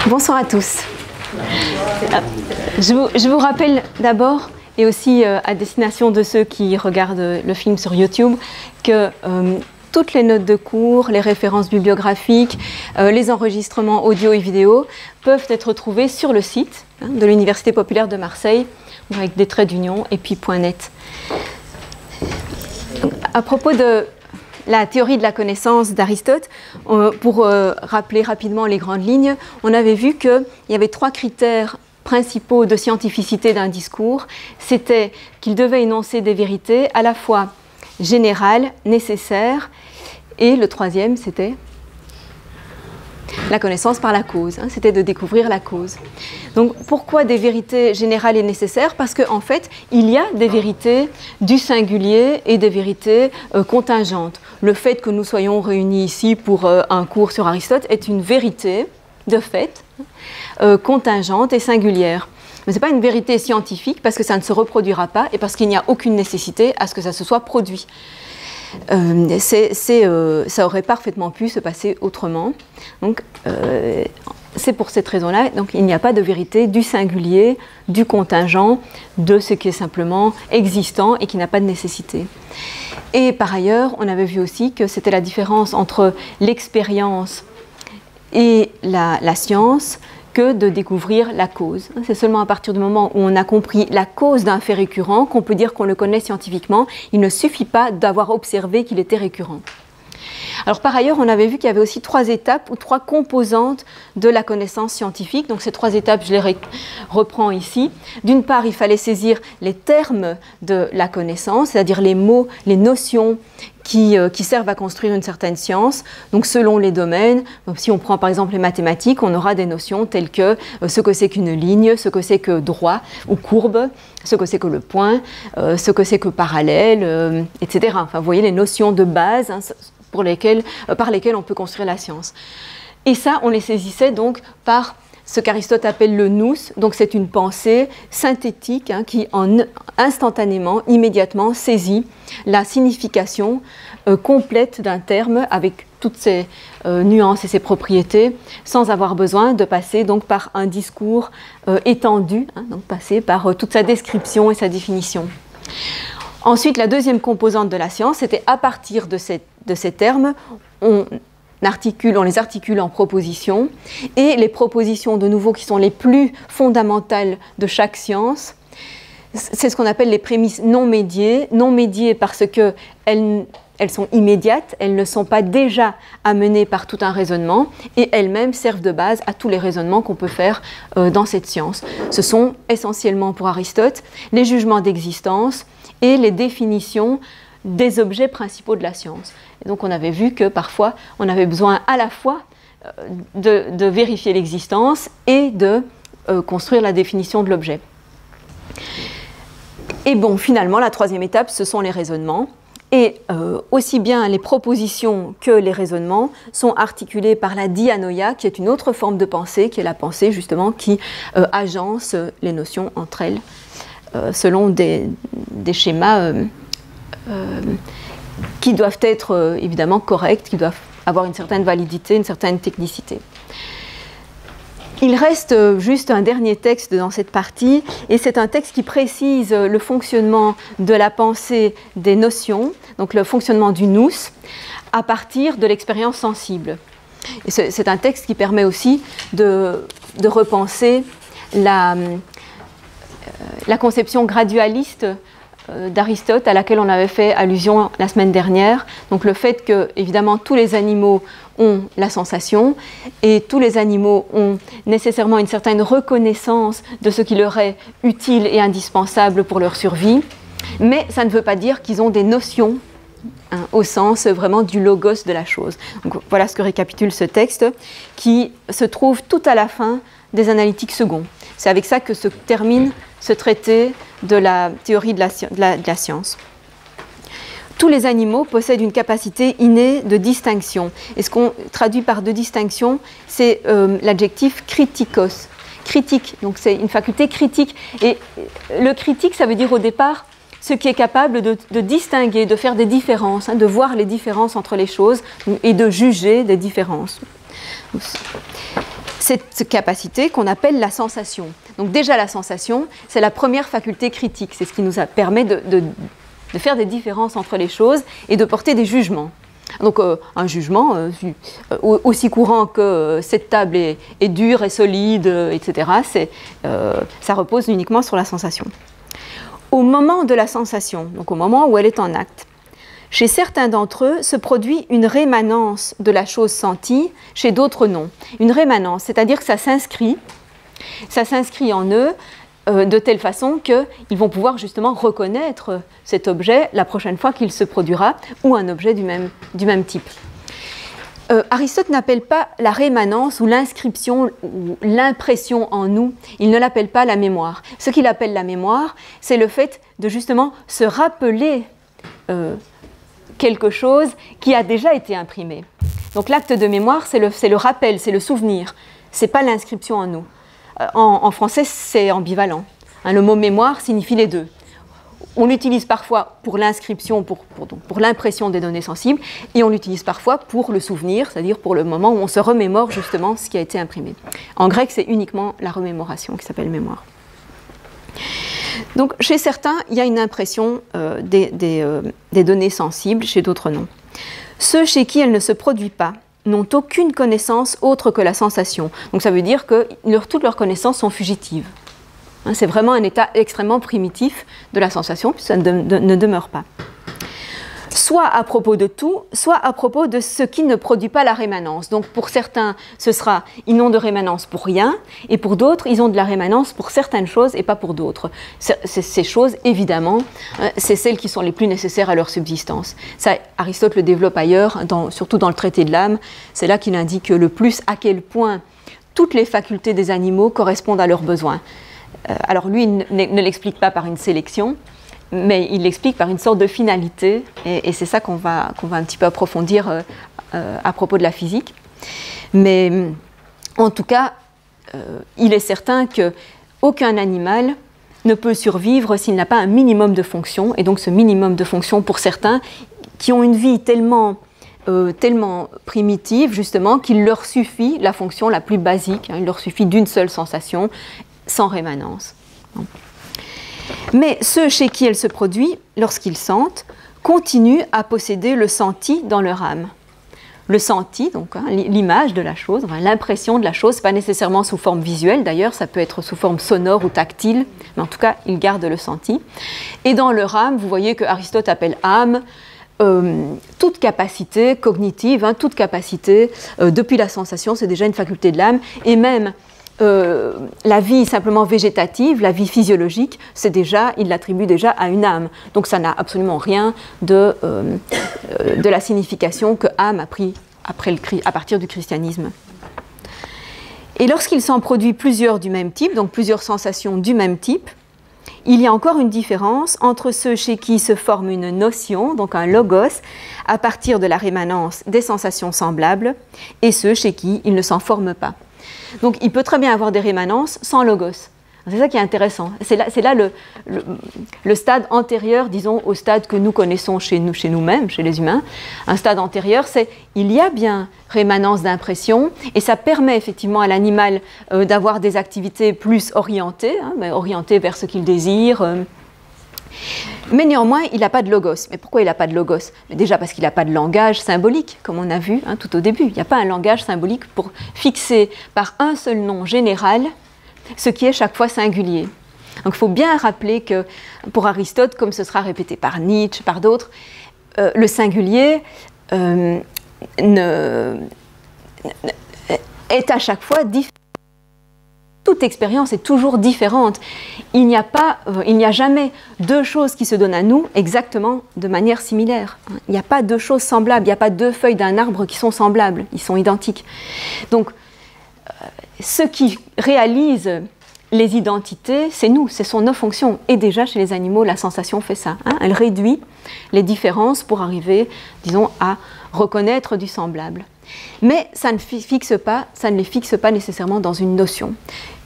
Bonsoir à tous. Je vous rappelle d'abord, et aussi à destination de ceux qui regardent le film sur YouTube, que toutes les notes de cours, les références bibliographiques, les enregistrements audio et vidéo peuvent être trouvés sur le site de l'Université populaire de Marseille, avec des traits d'union et puis .net. À propos de la théorie de la connaissance d'Aristote, pour rappeler rapidement les grandes lignes, on avait vu qu'il y avait 3 critères principaux de scientificité d'un discours. C'était qu'il devait énoncer des vérités à la fois générales, nécessaires, et le 3e, c'était la connaissance par la cause, c'était de découvrir la cause. Donc pourquoi des vérités générales et nécessaires? Parce qu'en fait, il y a des vérités du singulier et des vérités contingentes. Le fait que nous soyons réunis ici pour un cours sur Aristote est une vérité, de fait, contingente et singulière. Mais ce n'est pas une vérité scientifique parce que ça ne se reproduira pas et parce qu'il n'y a aucune nécessité à ce que ça se soit produit. Ça aurait parfaitement pu se passer autrement. Donc, c'est pour cette raison-là. Donc, il n'y a pas de vérité du singulier, du contingent, de ce qui est simplement existant et qui n'a pas de nécessité. Et par ailleurs, on avait vu aussi que c'était la différence entre l'expérience et la science que de découvrir la cause. C'est seulement à partir du moment où on a compris la cause d'un fait récurrent qu'on peut dire qu'on le connaît scientifiquement. Il ne suffit pas d'avoir observé qu'il était récurrent. Alors par ailleurs, on avait vu qu'il y avait aussi 3 étapes ou 3 composantes de la connaissance scientifique. Donc ces 3 étapes, je les reprends ici. D'une part, il fallait saisir les termes de la connaissance, c'est-à-dire les mots, les notions qui servent à construire une certaine science. Donc selon les domaines, si on prend par exemple les mathématiques, on aura des notions telles que ce que c'est qu'une ligne, ce que c'est que droit ou courbe, ce que c'est que le point, ce que c'est que parallèle, etc. Enfin, vous voyez les notions de base par lesquelles on peut construire la science. Et ça, on les saisissait donc par ce qu'Aristote appelle le nous, donc c'est une pensée synthétique qui instantanément, immédiatement saisit la signification complète d'un terme avec toutes ses nuances et ses propriétés, sans avoir besoin de passer donc par un discours étendu, donc passer par toute sa description et sa définition. Ensuite, la deuxième composante de la science, c'était à partir de ces termes, on les articule en propositions, et les propositions de nouveau qui sont les plus fondamentales de chaque science, c'est ce qu'on appelle les prémices non médiées parce qu'elles sont immédiates, elles ne sont pas déjà amenées par tout un raisonnement, et elles-mêmes servent de base à tous les raisonnements qu'on peut faire dans cette science. Ce sont essentiellement pour Aristote les jugements d'existence et les définitions des objets principaux de la science. Et donc on avait vu que parfois on avait besoin à la fois de vérifier l'existence et de construire la définition de l'objet. Et bon, finalement, la 3e étape, ce sont les raisonnements. Et aussi bien les propositions que les raisonnements sont articulés par la dianoia, qui est une autre forme de pensée, qui est la pensée justement qui agence les notions entre elles selon des schémas qui doivent être évidemment corrects, qui doivent avoir une certaine validité, une certaine technicité. Il reste juste un dernier texte dans cette partie, et c'est un texte qui précise le fonctionnement de la pensée des notions, donc le fonctionnement du nous, à partir de l'expérience sensible. Et c'est un texte qui permet aussi de repenser la conception gradualiste d'Aristote à laquelle on avait fait allusion la semaine dernière. Donc le fait que, évidemment, tous les animaux ont la sensation et tous les animaux ont nécessairement une certaine reconnaissance de ce qui leur est utile et indispensable pour leur survie, mais ça ne veut pas dire qu'ils ont des notions au sens vraiment du logos de la chose. Donc voilà ce que récapitule ce texte qui se trouve tout à la fin des Analytiques seconds. C'est avec ça que se termine ce traité de la théorie de la science. Tous les animaux possèdent une capacité innée de distinction. Et ce qu'on traduit par de distinction, c'est l'adjectif kritikos. Critique, donc c'est une faculté critique. Et le critique, ça veut dire au départ ce qui est capable de distinguer, de faire des différences, de voir les différences entre les choses et de juger des différences. cette capacité qu'on appelle la sensation. Donc déjà la sensation, c'est la première faculté critique, c'est ce qui nous permet de faire des différences entre les choses et de porter des jugements. Donc un jugement aussi courant que cette table est dure et solide, etc., ça repose uniquement sur la sensation. Au moment de la sensation, donc au moment où elle est en acte, chez certains d'entre eux se produit une rémanence de la chose sentie, chez d'autres non. Une rémanence, c'est-à-dire que ça s'inscrit en eux de telle façon qu'ils vont pouvoir justement reconnaître cet objet la prochaine fois qu'il se produira, ou un objet du même type. Aristote n'appelle pas la rémanence ou l'inscription ou l'impression en nous, il ne l'appelle pas la mémoire. Ce qu'il appelle la mémoire, c'est le fait de justement se rappeler quelque chose qui a déjà été imprimé. Donc l'acte de mémoire, c'est le rappel, c'est le souvenir, c'est pas l'inscription en nous. En français, c'est ambivalent. Le mot mémoire signifie les deux. On l'utilise parfois pour l'inscription, pour l'impression des données sensibles, et on l'utilise parfois pour le souvenir, c'est-à-dire pour le moment où on se remémore justement ce qui a été imprimé. En grec, c'est uniquement la remémoration qui s'appelle mémoire. Donc, chez certains, il y a une impression des données sensibles, chez d'autres non. Ceux chez qui elle ne se produit pas n'ont aucune connaissance autre que la sensation. Donc, ça veut dire que toutes leurs connaissances sont fugitives. C'est vraiment un état extrêmement primitif de la sensation, puisque ça ne demeure pas. Soit à propos de tout, soit à propos de ce qui ne produit pas la rémanence. Donc pour certains, ils n'ont de rémanence pour rien, et pour d'autres, ils ont de la rémanence pour certaines choses et pas pour d'autres. Ces choses, évidemment, c'est celles qui sont les plus nécessaires à leur subsistance. Ça, Aristote le développe ailleurs, surtout dans le traité de l'âme. C'est là qu'il indique le plus à quel point toutes les facultés des animaux correspondent à leurs besoins. Alors lui, il ne l'explique pas par une sélection, mais il l'explique par une sorte de finalité, et c'est ça qu'on va un petit peu approfondir à propos de la physique. Mais en tout cas, il est certain qu'aucun animal ne peut survivre s'il n'a pas un minimum de fonctions, et donc ce minimum de fonctions pour certains qui ont une vie tellement primitive, justement, qu'il leur suffit la fonction la plus basique, il leur suffit d'une seule sensation, sans rémanence. Mais ceux chez qui elle se produit, lorsqu'ils sentent, continuent à posséder le senti dans leur âme. Le senti, donc l'image de la chose, l'impression de la chose, pas nécessairement sous forme visuelle d'ailleurs, ça peut être sous forme sonore ou tactile, mais en tout cas, ils gardent le senti. Et dans leur âme, vous voyez que Aristote appelle âme toute capacité cognitive, toute capacité, depuis la sensation, c'est déjà une faculté de l'âme, et même la vie simplement végétative, la vie physiologique, il l'attribue déjà à une âme. Donc ça n'a absolument rien de la signification que âme a pris à partir du christianisme. Et lorsqu'il s'en produit plusieurs du même type, donc plusieurs sensations du même type, il y a encore une différence entre ceux chez qui se forme une notion, donc un logos, à partir de la rémanence des sensations semblables, et ceux chez qui il ne s'en forme pas. Donc il peut très bien avoir des rémanences sans logos. C'est ça qui est intéressant. C'est là le stade antérieur, disons, au stade que nous connaissons chez nous-mêmes, chez les humains. Un stade antérieur, c'est il y a bien rémanence d'impression, et ça permet effectivement à l'animal d'avoir des activités plus orientées, orientées vers ce qu'il désire. Mais néanmoins, il n'a pas de logos. Mais pourquoi il n'a pas de logos? Déjà parce qu'il n'a pas de langage symbolique, comme on a vu tout au début. Il n'y a pas un langage symbolique pour fixer par un seul nom général ce qui est chaque fois singulier. Donc il faut bien rappeler que pour Aristote, comme ce sera répété par Nietzsche, par d'autres, le singulier est à chaque fois différent. Toute expérience est toujours différente. Il n'y a jamais deux choses qui se donnent à nous exactement de manière similaire. Il n'y a pas deux choses semblables, il n'y a pas deux feuilles d'un arbre qui sont semblables, ils sont identiques. Donc, ce qui réalise les identités, c'est nous, ce sont nos fonctions. Et déjà, chez les animaux, la sensation fait ça. Elle réduit les différences pour arriver, disons, à reconnaître du semblable. Mais ça ne les fixe pas nécessairement dans une notion.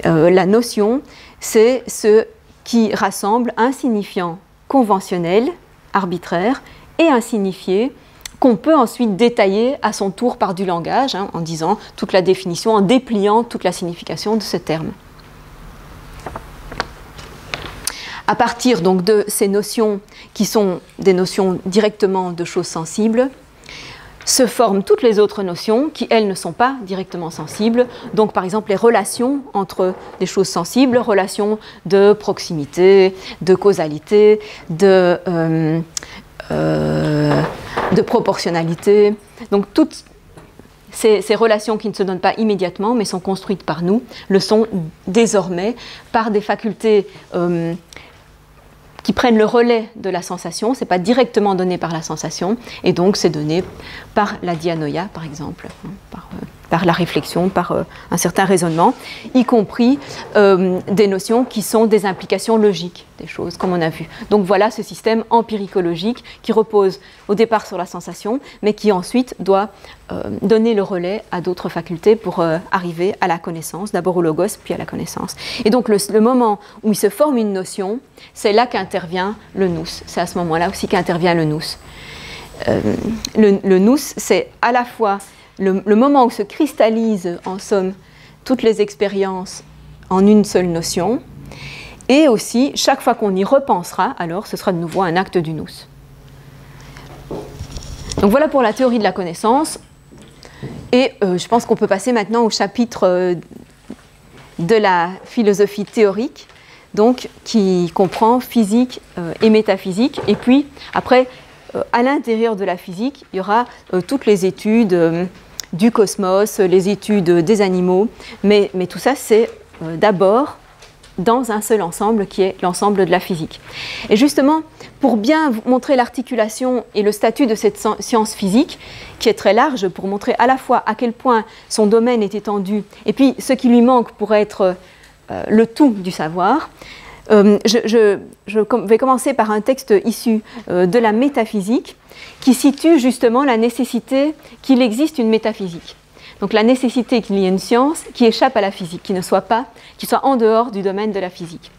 La notion, c'est ce qui rassemble un signifiant conventionnel, arbitraire, et un signifié qu'on peut ensuite détailler à son tour par du langage, hein, en disant toute la définition, en dépliant toute la signification de ce terme. À partir donc de ces notions qui sont des notions directement de choses sensibles, se forment toutes les autres notions qui, elles, ne sont pas directement sensibles. Donc, par exemple, les relations entre des choses sensibles, relations de proximité, de causalité, de proportionnalité. Donc, toutes ces relations qui ne se donnent pas immédiatement, mais sont construites par nous, le sont désormais par des facultés qui prennent le relais de la sensation. Ce n'est pas directement donné par la sensation, et donc c'est donné par la dianoïa, par exemple, par la réflexion, par un certain raisonnement, y compris des notions qui sont des implications logiques des choses, comme on a vu. Donc voilà ce système empiricologique qui repose au départ sur la sensation, mais qui ensuite doit donner le relais à d'autres facultés pour arriver à la connaissance, d'abord au logos, puis à la connaissance. Et donc le moment où il se forme une notion, c'est là qu'intervient le nous. C'est à ce moment-là aussi qu'intervient le nous. Le nous, c'est à la fois le moment où se cristallisent en somme toutes les expériences en une seule notion, et aussi chaque fois qu'on y repensera, alors ce sera de nouveau un acte du nous. Donc voilà pour la théorie de la connaissance, et je pense qu'on peut passer maintenant au chapitre de la philosophie théorique, donc qui comprend physique et métaphysique, et puis après à l'intérieur de la physique il y aura toutes les études du cosmos, les études des animaux, mais tout ça c'est d'abord dans un seul ensemble qui est l'ensemble de la physique. Et justement, pour bien vous montrer l'articulation et le statut de cette science physique, qui est très large, pour montrer à la fois à quel point son domaine est étendu, et puis ce qui lui manque pour être le tout du savoir, je vais commencer par un texte issu de la métaphysique, qui situe justement la nécessité qu'il existe une métaphysique. Donc la nécessité qu'il y ait une science qui échappe à la physique, qui soit en dehors du domaine de la physique.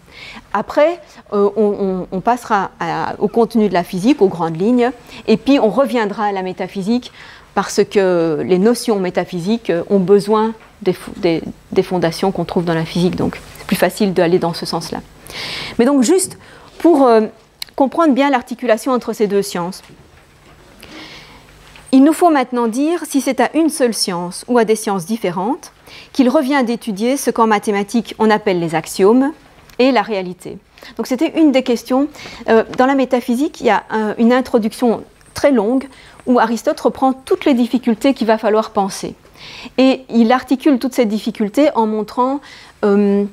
Après, on passera au contenu de la physique, aux grandes lignes, et puis on reviendra à la métaphysique parce que les notions métaphysiques ont besoin des fondations qu'on trouve dans la physique, donc c'est plus facile d'aller dans ce sens-là. Mais donc juste pour comprendre bien l'articulation entre ces deux sciences, il nous faut maintenant dire si c'est à une seule science ou à des sciences différentes qu'il revient d'étudier ce qu'en mathématiques on appelle les axiomes et la réalité. Donc c'était une des questions. Dans la métaphysique, il y a une introduction très longue où Aristote reprend toutes les difficultés qu'il va falloir penser. Et il articule toutes ces difficultés en montrant qu'il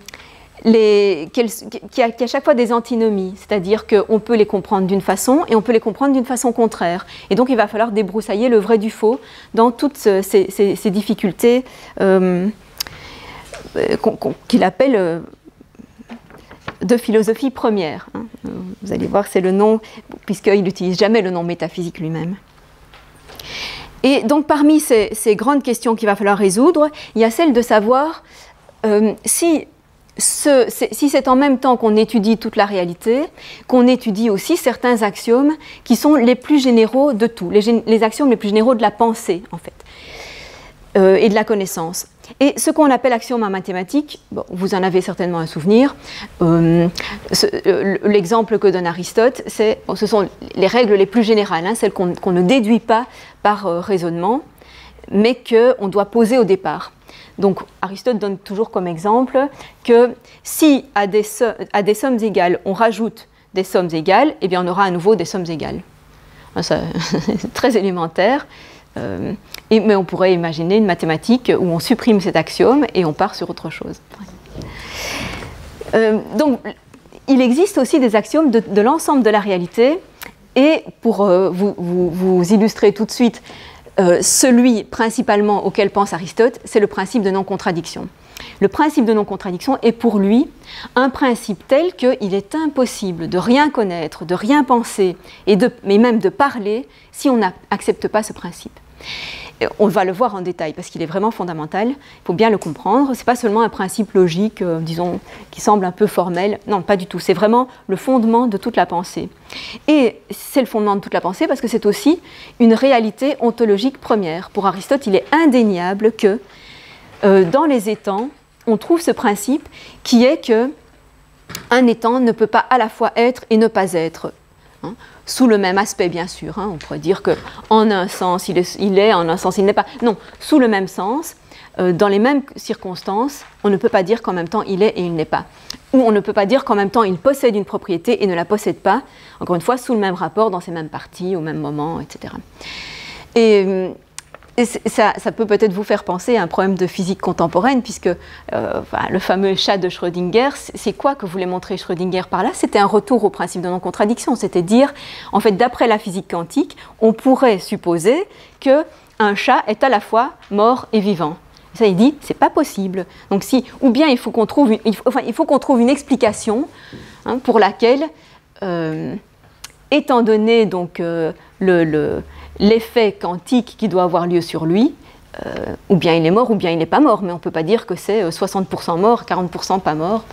y a à chaque fois des antinomies, c'est-à-dire qu'on peut les comprendre d'une façon et on peut les comprendre d'une façon contraire. Et donc il va falloir débroussailler le vrai du faux dans toutes ces difficultés qu'il appelle de philosophie première. Vous allez voir, c'est le nom, puisqu'il n'utilise jamais le nom métaphysique lui-même. Et donc parmi ces grandes questions qu'il va falloir résoudre, il y a celle de savoir si c'est en même temps qu'on étudie toute la réalité, qu'on étudie aussi certains axiomes qui sont les plus généraux de tout, les axiomes les plus généraux de la pensée, en fait, et de la connaissance. Et ce qu'on appelle axiome en mathématiques, bon, vous en avez certainement un souvenir, l'exemple que donne Aristote, ce sont les règles les plus générales, celles qu'on ne déduit pas par raisonnement, mais qu'on doit poser au départ. Donc Aristote donne toujours comme exemple que si à des sommes égales on rajoute des sommes égales, eh bien on aura à nouveau des sommes égales. C'est très élémentaire, mais on pourrait imaginer une mathématique où on supprime cet axiome et on part sur autre chose. Donc il existe aussi des axiomes de l'ensemble de la réalité, et pour vous illustrer tout de suite, celui principalement auquel pense Aristote, c'est le principe de non-contradiction. Le principe de non-contradiction est pour lui un principe tel qu'il est impossible de rien connaître, de rien penser, mais même de parler si on n'accepte pas ce principe. Et on va le voir en détail parce qu'il est vraiment fondamental. Il faut bien le comprendre. Ce n'est pas seulement un principe logique, disons, qui semble un peu formel. Non, pas du tout. C'est vraiment le fondement de toute la pensée. Et c'est le fondement de toute la pensée parce que c'est aussi une réalité ontologique première. Pour Aristote, il est indéniable que dans les étangs, on trouve ce principe qui est que un étang ne peut pas à la fois être et ne pas être. Hein, sous le même aspect, bien sûr. Hein, on pourrait dire qu'en un sens, il est, en un sens, il n'est pas. Non, sous le même sens, dans les mêmes circonstances, on ne peut pas dire qu'en même temps, il est et il n'est pas. Ou on ne peut pas dire qu'en même temps, il possède une propriété et ne la possède pas, encore une fois, sous le même rapport, dans ces mêmes parties, au même moment, etc. Et ça peut peut-être vous faire penser à un problème de physique contemporaine, puisque le fameux chat de Schrödinger, c'est quoi que voulait montrer Schrödinger par là? C'était un retour au principe de non-contradiction, c'était dire, en fait, d'après la physique quantique, on pourrait supposer qu'un chat est à la fois mort et vivant. Ça, il dit, c'est pas possible. Donc ou bien il faut qu'on trouve, une explication pour laquelle, étant donné donc l'effet quantique qui doit avoir lieu sur lui, ou bien il est mort, ou bien il n'est pas mort, mais on ne peut pas dire que c'est 60% mort, 40% pas mort.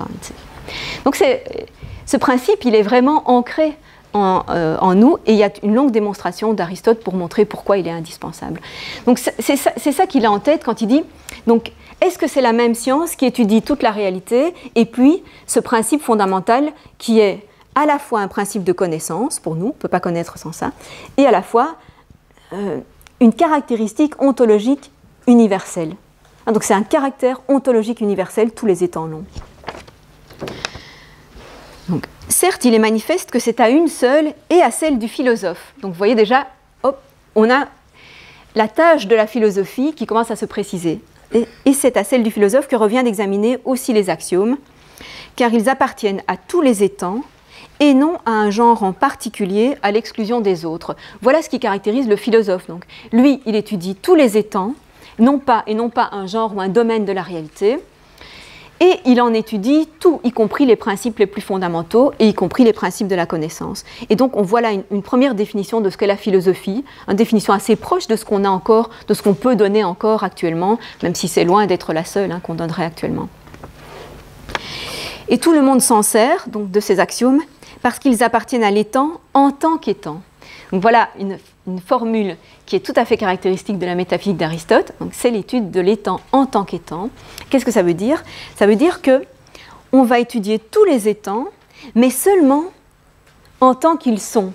Donc ce principe, il est vraiment ancré en nous, et il y a une longue démonstration d'Aristote pour montrer pourquoi il est indispensable. Donc c'est ça qu'il a en tête quand il dit, donc, est-ce que c'est la même science qui étudie toute la réalité, et puis ce principe fondamental qui est à la fois un principe de connaissance, pour nous, on ne peut pas connaître sans ça, et à la fois une caractéristique ontologique universelle. Donc c'est un caractère ontologique universel, tous les étangs l'ont. Donc, certes, il est manifeste que c'est à une seule et à celle du philosophe. Donc vous voyez déjà, hop, on a la tâche de la philosophie qui commence à se préciser. Et c'est à celle du philosophe que revient d'examiner aussi les axiomes, car ils appartiennent à tous les étangs, et non à un genre en particulier, à l'exclusion des autres. Voilà ce qui caractérise le philosophe. Donc, lui, il étudie tous les étangs, non pas un genre ou un domaine de la réalité, et il en étudie tout, y compris les principes les plus fondamentaux, et y compris les principes de la connaissance. Et donc, on voit là une première définition de ce qu'est la philosophie, une définition assez proche de ce qu'on a encore, de ce qu'on peut donner encore actuellement, même si c'est loin d'être la seule qu'on donnerait actuellement. Et tout le monde s'en sert, donc, de ces axiomes, parce qu'ils appartiennent à l'étang en tant qu'étang. Donc voilà une formule qui est tout à fait caractéristique de la métaphysique d'Aristote. C'est l'étude de l'étang en tant qu'étang. Qu'est-ce que ça veut dire? Ça veut dire qu'on va étudier tous les étangs, mais seulement en tant qu'ils sont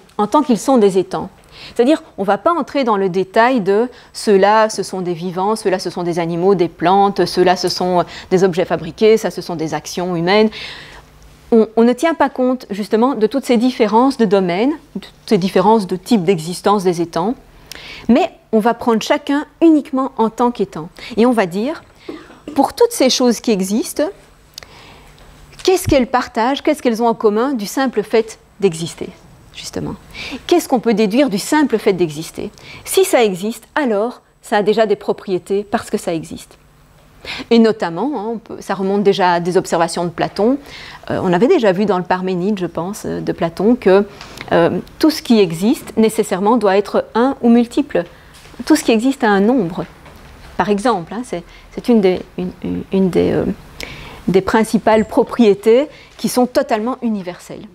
des étangs. C'est-à-dire, on ne va pas entrer dans le détail de ceux-là, ce sont des vivants, ceux-là, ce sont des animaux, des plantes, ceux-là, ce sont des objets fabriqués, ça, ce sont des actions humaines. On ne tient pas compte justement de toutes ces différences de domaines, de toutes ces différences de type d'existence des étangs, mais on va prendre chacun uniquement en tant qu'étang. Et on va dire, pour toutes ces choses qui existent, qu'est-ce qu'elles partagent, qu'est-ce qu'elles ont en commun du simple fait d'exister, justement. Qu'est-ce qu'on peut déduire du simple fait d'exister? Si ça existe, alors ça a déjà des propriétés parce que ça existe. Et notamment, ça remonte déjà à des observations de Platon. On avait déjà vu dans le Parménide, je pense, de Platon, que tout ce qui existe nécessairement doit être un ou multiple. Tout ce qui existe a un nombre. Par exemple, c'est une des principales propriétés qui sont totalement universelles.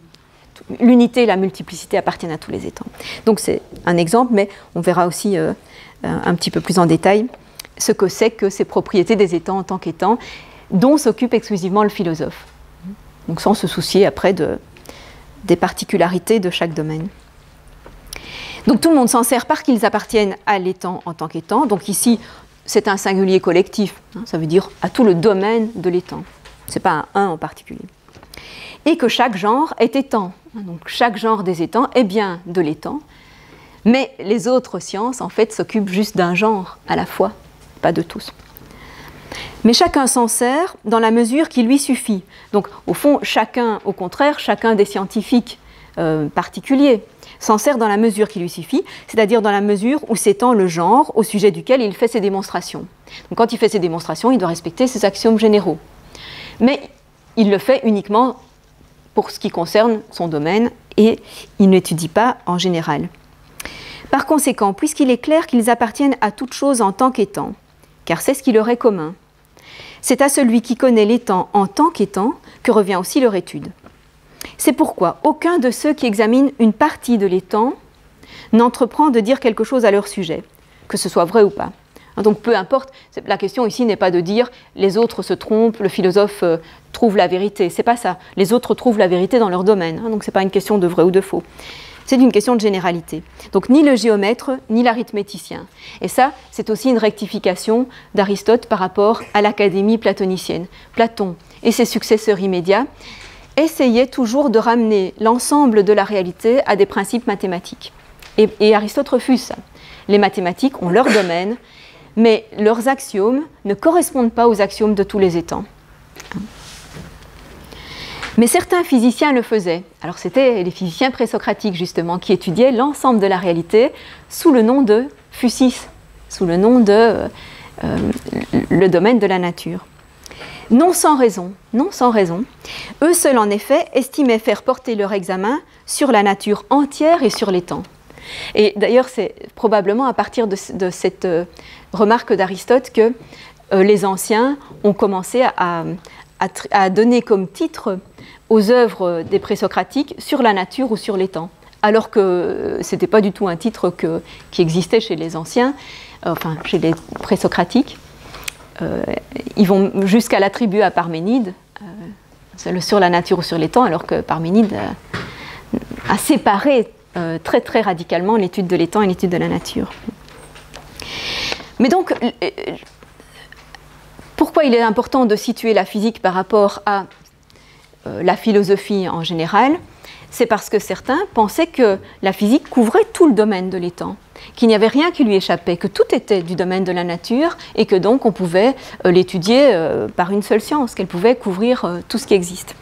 L'unité et la multiplicité appartiennent à tous les étangs. Donc c'est un exemple, mais on verra aussi un petit peu plus en détail ce que c'est que ces propriétés des étangs en tant qu'étangs, dont s'occupe exclusivement le philosophe. Donc sans se soucier après des particularités de chaque domaine. Donc tout le monde s'en sert parce qu'ils appartiennent à l'étang en tant qu'étang. Donc ici, c'est un singulier collectif, ça veut dire à tout le domaine de l'étang. Ce n'est pas un en particulier. Et que chaque genre est étang. Donc chaque genre des étangs est bien de l'étang, mais les autres sciences, en fait, s'occupent juste d'un genre à la fois. Pas de tous. Mais chacun s'en sert dans la mesure qui lui suffit. Donc, au fond, au contraire, chacun des scientifiques particuliers s'en sert dans la mesure qui lui suffit, c'est-à-dire dans la mesure où s'étend le genre au sujet duquel il fait ses démonstrations. Donc, quand il fait ses démonstrations, il doit respecter ses axiomes généraux. Mais il le fait uniquement pour ce qui concerne son domaine et il n'étudie pas en général. Par conséquent, puisqu'il est clair qu'ils appartiennent à toute chose en tant qu'étant, car c'est ce qui leur est commun, c'est à celui qui connaît l'étant en tant qu'étant que revient aussi leur étude. C'est pourquoi aucun de ceux qui examinent une partie de l'étant n'entreprend de dire quelque chose à leur sujet, que ce soit vrai ou pas. Donc peu importe, la question ici n'est pas de dire les autres se trompent, le philosophe trouve la vérité, c'est pas ça. Les autres trouvent la vérité dans leur domaine, donc c'est pas une question de vrai ou de faux. C'est une question de généralité. Donc ni le géomètre, ni l'arithméticien. Et ça, c'est aussi une rectification d'Aristote par rapport à l'académie platonicienne. Platon et ses successeurs immédiats essayaient toujours de ramener l'ensemble de la réalité à des principes mathématiques. Et Aristote refuse ça. Les mathématiques ont leur domaine, mais leurs axiomes ne correspondent pas aux axiomes de tous les étangs. Mais certains physiciens le faisaient. Alors c'était les physiciens présocratiques justement qui étudiaient l'ensemble de la réalité sous le nom de physis, sous le nom de le domaine de la nature. Non sans raison, eux seuls en effet estimaient faire porter leur examen sur la nature entière et sur les temps. Et d'ailleurs c'est probablement à partir de cette remarque d'Aristote que les anciens ont commencé à donner comme titre aux œuvres des présocratiques sur la nature ou sur les temps, alors que ce n'était pas du tout un titre qui existait chez les anciens, enfin chez les présocratiques. Ils vont jusqu'à l'attribuer à Parménide, sur la nature ou sur les temps, alors que Parménide a séparé très très radicalement l'étude de l'étang et l'étude de la nature. Mais donc, pourquoi il est important de situer la physique par rapport à la philosophie en général? C'est parce que certains pensaient que la physique couvrait tout le domaine de l'étang, qu'il n'y avait rien qui lui échappait, que tout était du domaine de la nature et que donc on pouvait l'étudier par une seule science, qu'elle pouvait couvrir tout ce qui existe.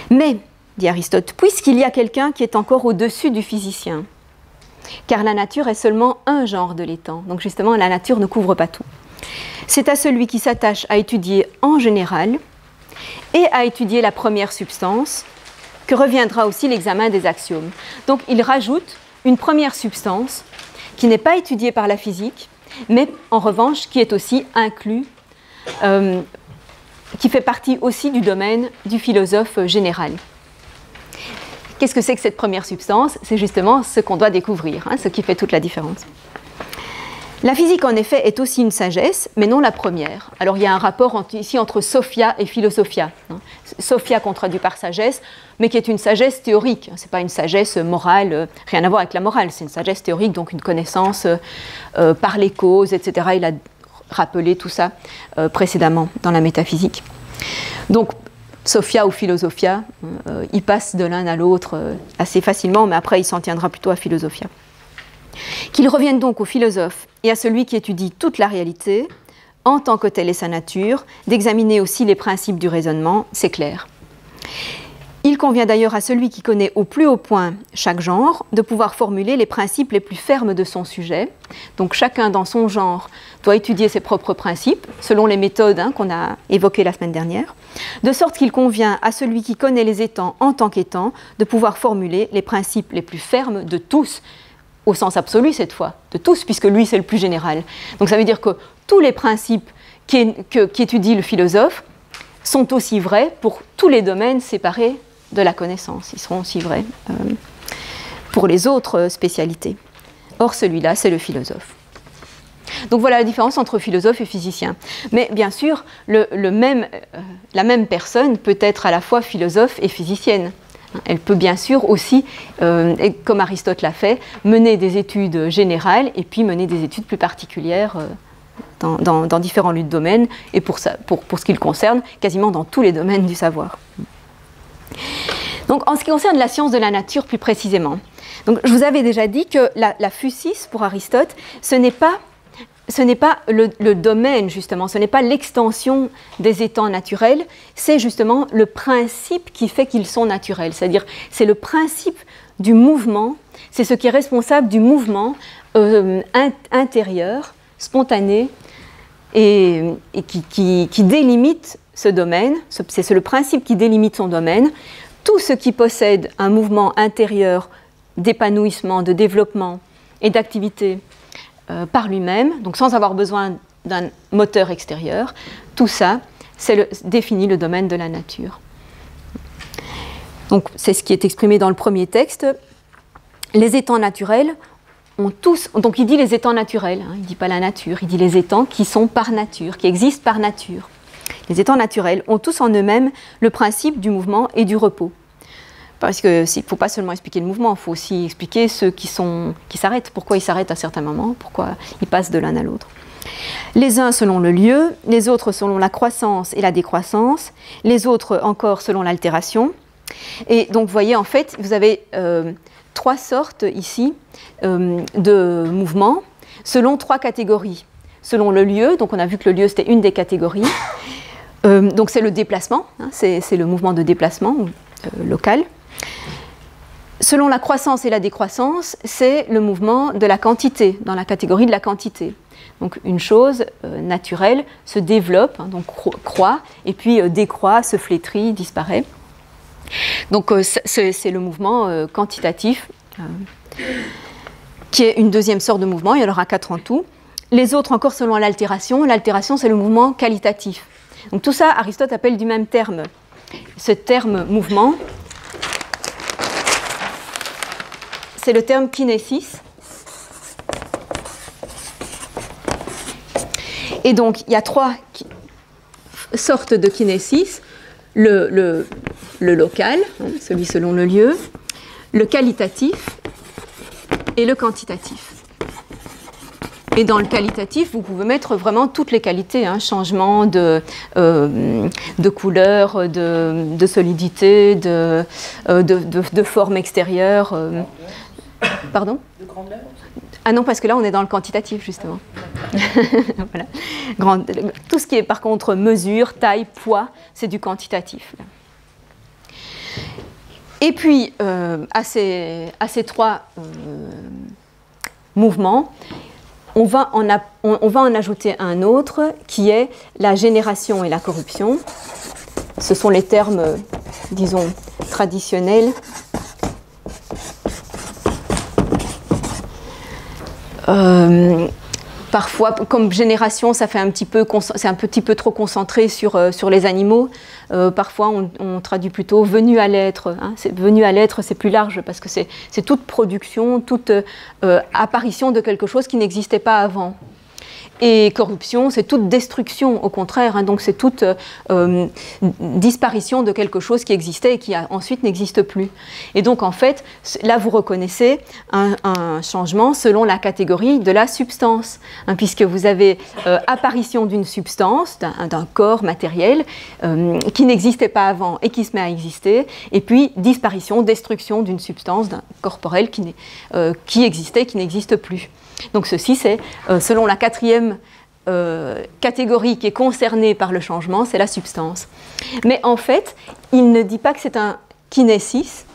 Mais, dit Aristote, puisqu'il y a quelqu'un qui est encore au-dessus du physicien, car la nature est seulement un genre de l'étang, donc justement la nature ne couvre pas tout. C'est à celui qui s'attache à étudier en général et à étudier la première substance que reviendra aussi l'examen des axiomes. Donc il rajoute une première substance qui n'est pas étudiée par la physique, mais en revanche qui est aussi inclus, qui fait partie aussi du domaine du philosophe général. Qu'est-ce que c'est que cette première substance? C'est justement ce qu'on doit découvrir, ce qui fait toute la différence. La physique, en effet, est aussi une sagesse, mais non la première. Alors, il y a un rapport ici entre Sophia et Philosophia. Sophia qu'on traduit par sagesse, mais qui est une sagesse théorique. Ce n'est pas une sagesse morale, rien à voir avec la morale. C'est une sagesse théorique, donc une connaissance par les causes, etc. Il a rappelé tout ça précédemment dans la métaphysique. Donc, Sophia ou Philosophia, il passe de l'un à l'autre assez facilement, mais après, il s'en tiendra plutôt à Philosophia. Qu'il revienne donc au philosophe et à celui qui étudie toute la réalité, en tant que telle est sa nature, d'examiner aussi les principes du raisonnement, c'est clair. Il convient d'ailleurs à celui qui connaît au plus haut point chaque genre de pouvoir formuler les principes les plus fermes de son sujet. Donc chacun dans son genre doit étudier ses propres principes, selon les méthodes qu'on a évoquées la semaine dernière, de sorte qu'il convient à celui qui connaît les étangs en tant qu'étangs de pouvoir formuler les principes les plus fermes de tous, au sens absolu cette fois, de tous, puisque lui c'est le plus général. Donc ça veut dire que tous les principes qu'étudie le philosophe sont aussi vrais pour tous les domaines séparés de la connaissance. Ils seront aussi vrais pour les autres spécialités. Or celui-là, c'est le philosophe. Donc voilà la différence entre philosophe et physicien. Mais bien sûr, la même personne peut être à la fois philosophe et physicienne. Elle peut bien sûr aussi, comme Aristote l'a fait, mener des études générales et puis mener des études plus particulières dans différents domaines et pour ce qui le concerne, quasiment dans tous les domaines du savoir. Donc en ce qui concerne la science de la nature plus précisément, donc, je vous avais déjà dit que la physis pour Aristote, ce n'est pas le domaine, justement, ce n'est pas l'extension des étangs naturels, c'est justement le principe qui fait qu'ils sont naturels. C'est-à-dire, c'est le principe du mouvement, c'est ce qui est responsable du mouvement intérieur, spontané, et qui délimite ce domaine. C'est le principe qui délimite son domaine. Tout ce qui possède un mouvement intérieur d'épanouissement, de développement, et d'activité par lui-même, donc sans avoir besoin d'un moteur extérieur, tout ça définit le domaine de la nature. Donc c'est ce qui est exprimé dans le premier texte. Les étangs naturels ont tous, donc il dit les étangs naturels, hein, il ne dit pas la nature, il dit les étangs qui sont par nature, qui existent par nature. Les étangs naturels ont tous en eux-mêmes le principe du mouvement et du repos. Parce qu'il ne faut pas seulement expliquer le mouvement, il faut aussi expliquer ceux qui s'arrêtent, pourquoi ils s'arrêtent à certains moments, pourquoi ils passent de l'un à l'autre. Les uns selon le lieu, les autres selon la croissance et la décroissance, les autres encore selon l'altération. Et donc vous voyez, en fait, vous avez 3 sortes ici de mouvements selon 3 catégories. Selon le lieu, donc on a vu que le lieu c'était une des catégories, donc c'est le déplacement, hein, c'est le mouvement de déplacement local. Selon la croissance et la décroissance, c'est le mouvement de la quantité, dans la catégorie de la quantité. Donc une chose naturelle se développe, hein, donc croît, et puis décroît, se flétrit, disparaît. Donc c'est le mouvement quantitatif, qui est une deuxième sorte de mouvement, il y en aura 4 en tout. Les autres encore selon l'altération, l'altération c'est le mouvement qualitatif. Donc tout ça, Aristote appelle du même terme. Ce terme mouvement, c'est le terme kinésis. Et donc, il y a 3 sortes de kinésis. Le local, hein, celui selon le lieu, le qualitatif et le quantitatif. Et dans le qualitatif, vous pouvez mettre vraiment toutes les qualités, hein, changement de couleur, de solidité, de forme extérieure. Pardon ? De grandeur ? Ah non, parce que là, on est dans le quantitatif, justement. Voilà. Tout ce qui est, par contre, mesure, taille, poids, c'est du quantitatif. Et puis, à ces 3 mouvements, on va en ajouter un autre, qui est la génération et la corruption. Ce sont les termes, disons, traditionnels. Parfois, comme génération, ça fait c'est un petit peu trop concentré sur les animaux. Parfois, on traduit plutôt venu à l'être. Hein. Venu à l'être, c'est plus large parce que c'est toute production, toute apparition de quelque chose qui n'existait pas avant. Et corruption, c'est toute destruction, au contraire. Hein, donc c'est toute disparition de quelque chose qui existait et qui ensuite n'existe plus. Et donc en fait, là vous reconnaissez un changement selon la catégorie de la substance. Hein, puisque vous avez apparition d'une substance, d'un corps matériel qui n'existait pas avant et qui se met à exister. Et puis disparition, destruction d'une substance, d'un corporel qui existait et qui n'existe plus. Donc ceci, c'est selon la 4e catégorie qui est concernée par le changement, c'est la substance. Mais en fait, il ne dit pas que c'est un kinésis,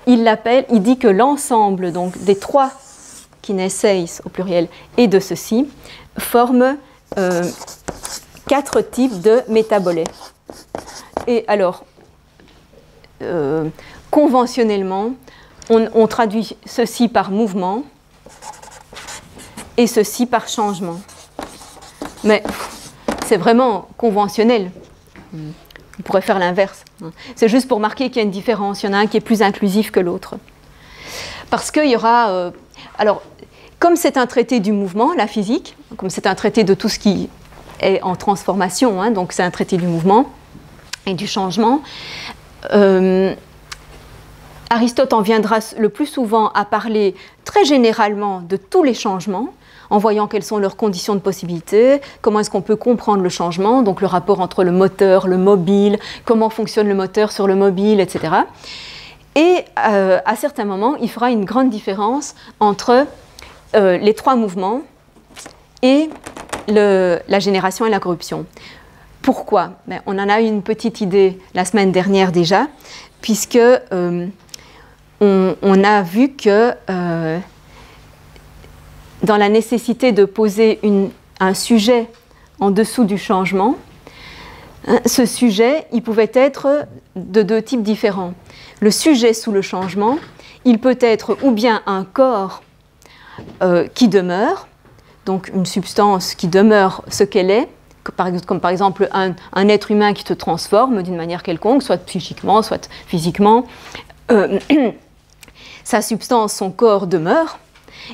il dit que l'ensemble donc, des 3 kinéseis au pluriel et de ceci forment 4 types de métabolés. Et alors, conventionnellement, on traduit ceci par mouvement, et ceci par changement. Mais c'est vraiment conventionnel. On pourrait faire l'inverse. C'est juste pour marquer qu'il y a une différence. Il y en a un qui est plus inclusif que l'autre. Parce qu'il y aura... alors, comme c'est un traité du mouvement, la physique, comme c'est un traité de tout ce qui est en transformation, hein, donc c'est un traité du mouvement et du changement, Aristote en viendra le plus souvent à parler très généralement de tous les changements, en voyant quelles sont leurs conditions de possibilité, comment est-ce qu'on peut comprendre le changement, donc le rapport entre le moteur, le mobile, comment fonctionne le moteur sur le mobile, etc. Et à certains moments, il fera une grande différence entre les 3 mouvements et la génération et la corruption. Pourquoi ? On en a eu une petite idée la semaine dernière déjà, puisque on a vu que dans la nécessité de poser un sujet en dessous du changement, hein, ce sujet, il pouvait être de 2 types différents. Le sujet sous le changement, il peut être ou bien un corps qui demeure, donc une substance qui demeure ce qu'elle est, comme par exemple un être humain qui se transforme d'une manière quelconque, soit psychiquement, soit physiquement. Sa substance, son corps demeure,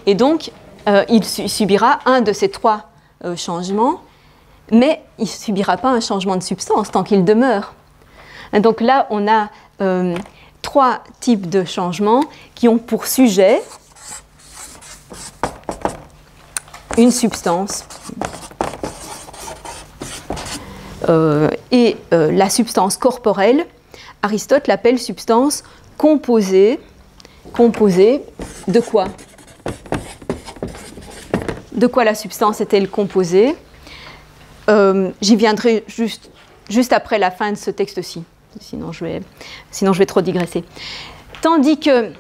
et donc il subira un de ces trois changements, mais il ne subira pas un changement de substance tant qu'il demeure. Et donc là, on a trois types de changements qui ont pour sujet une substance. La substance corporelle, Aristote l'appelle substance composée. Composée de quoi? De quoi la substance est-elle composée? J'y viendrai juste après la fin de ce texte-ci, sinon je vais trop digresser. Tandis que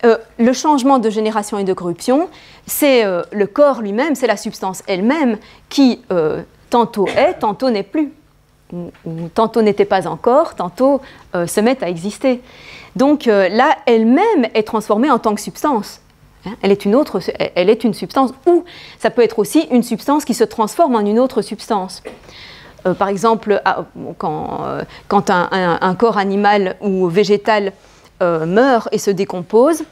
le changement de génération et de corruption, c'est le corps lui-même, c'est la substance elle-même qui tantôt est, tantôt n'est plus, ou tantôt n'était pas encore, tantôt se met à exister. Donc là, elle-même est transformée en tant que substance. Elle est une substance, ou ça peut être aussi une substance qui se transforme en une autre substance. Par exemple, quand un corps animal ou végétal meurt et se décompose,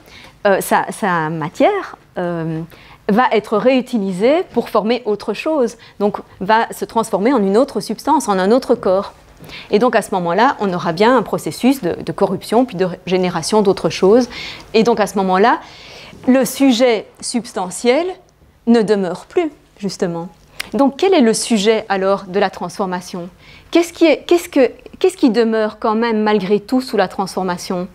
sa matière va être réutilisée pour former autre chose, donc va se transformer en une autre substance, en un autre corps. Et donc à ce moment-là, on aura bien un processus de corruption, puis de génération d'autres choses. Et donc à ce moment-là, le sujet substantiel ne demeure plus, justement. Donc quel est le sujet alors de la transformation? Qu'est-ce qui demeure quand même malgré tout sous la transformation?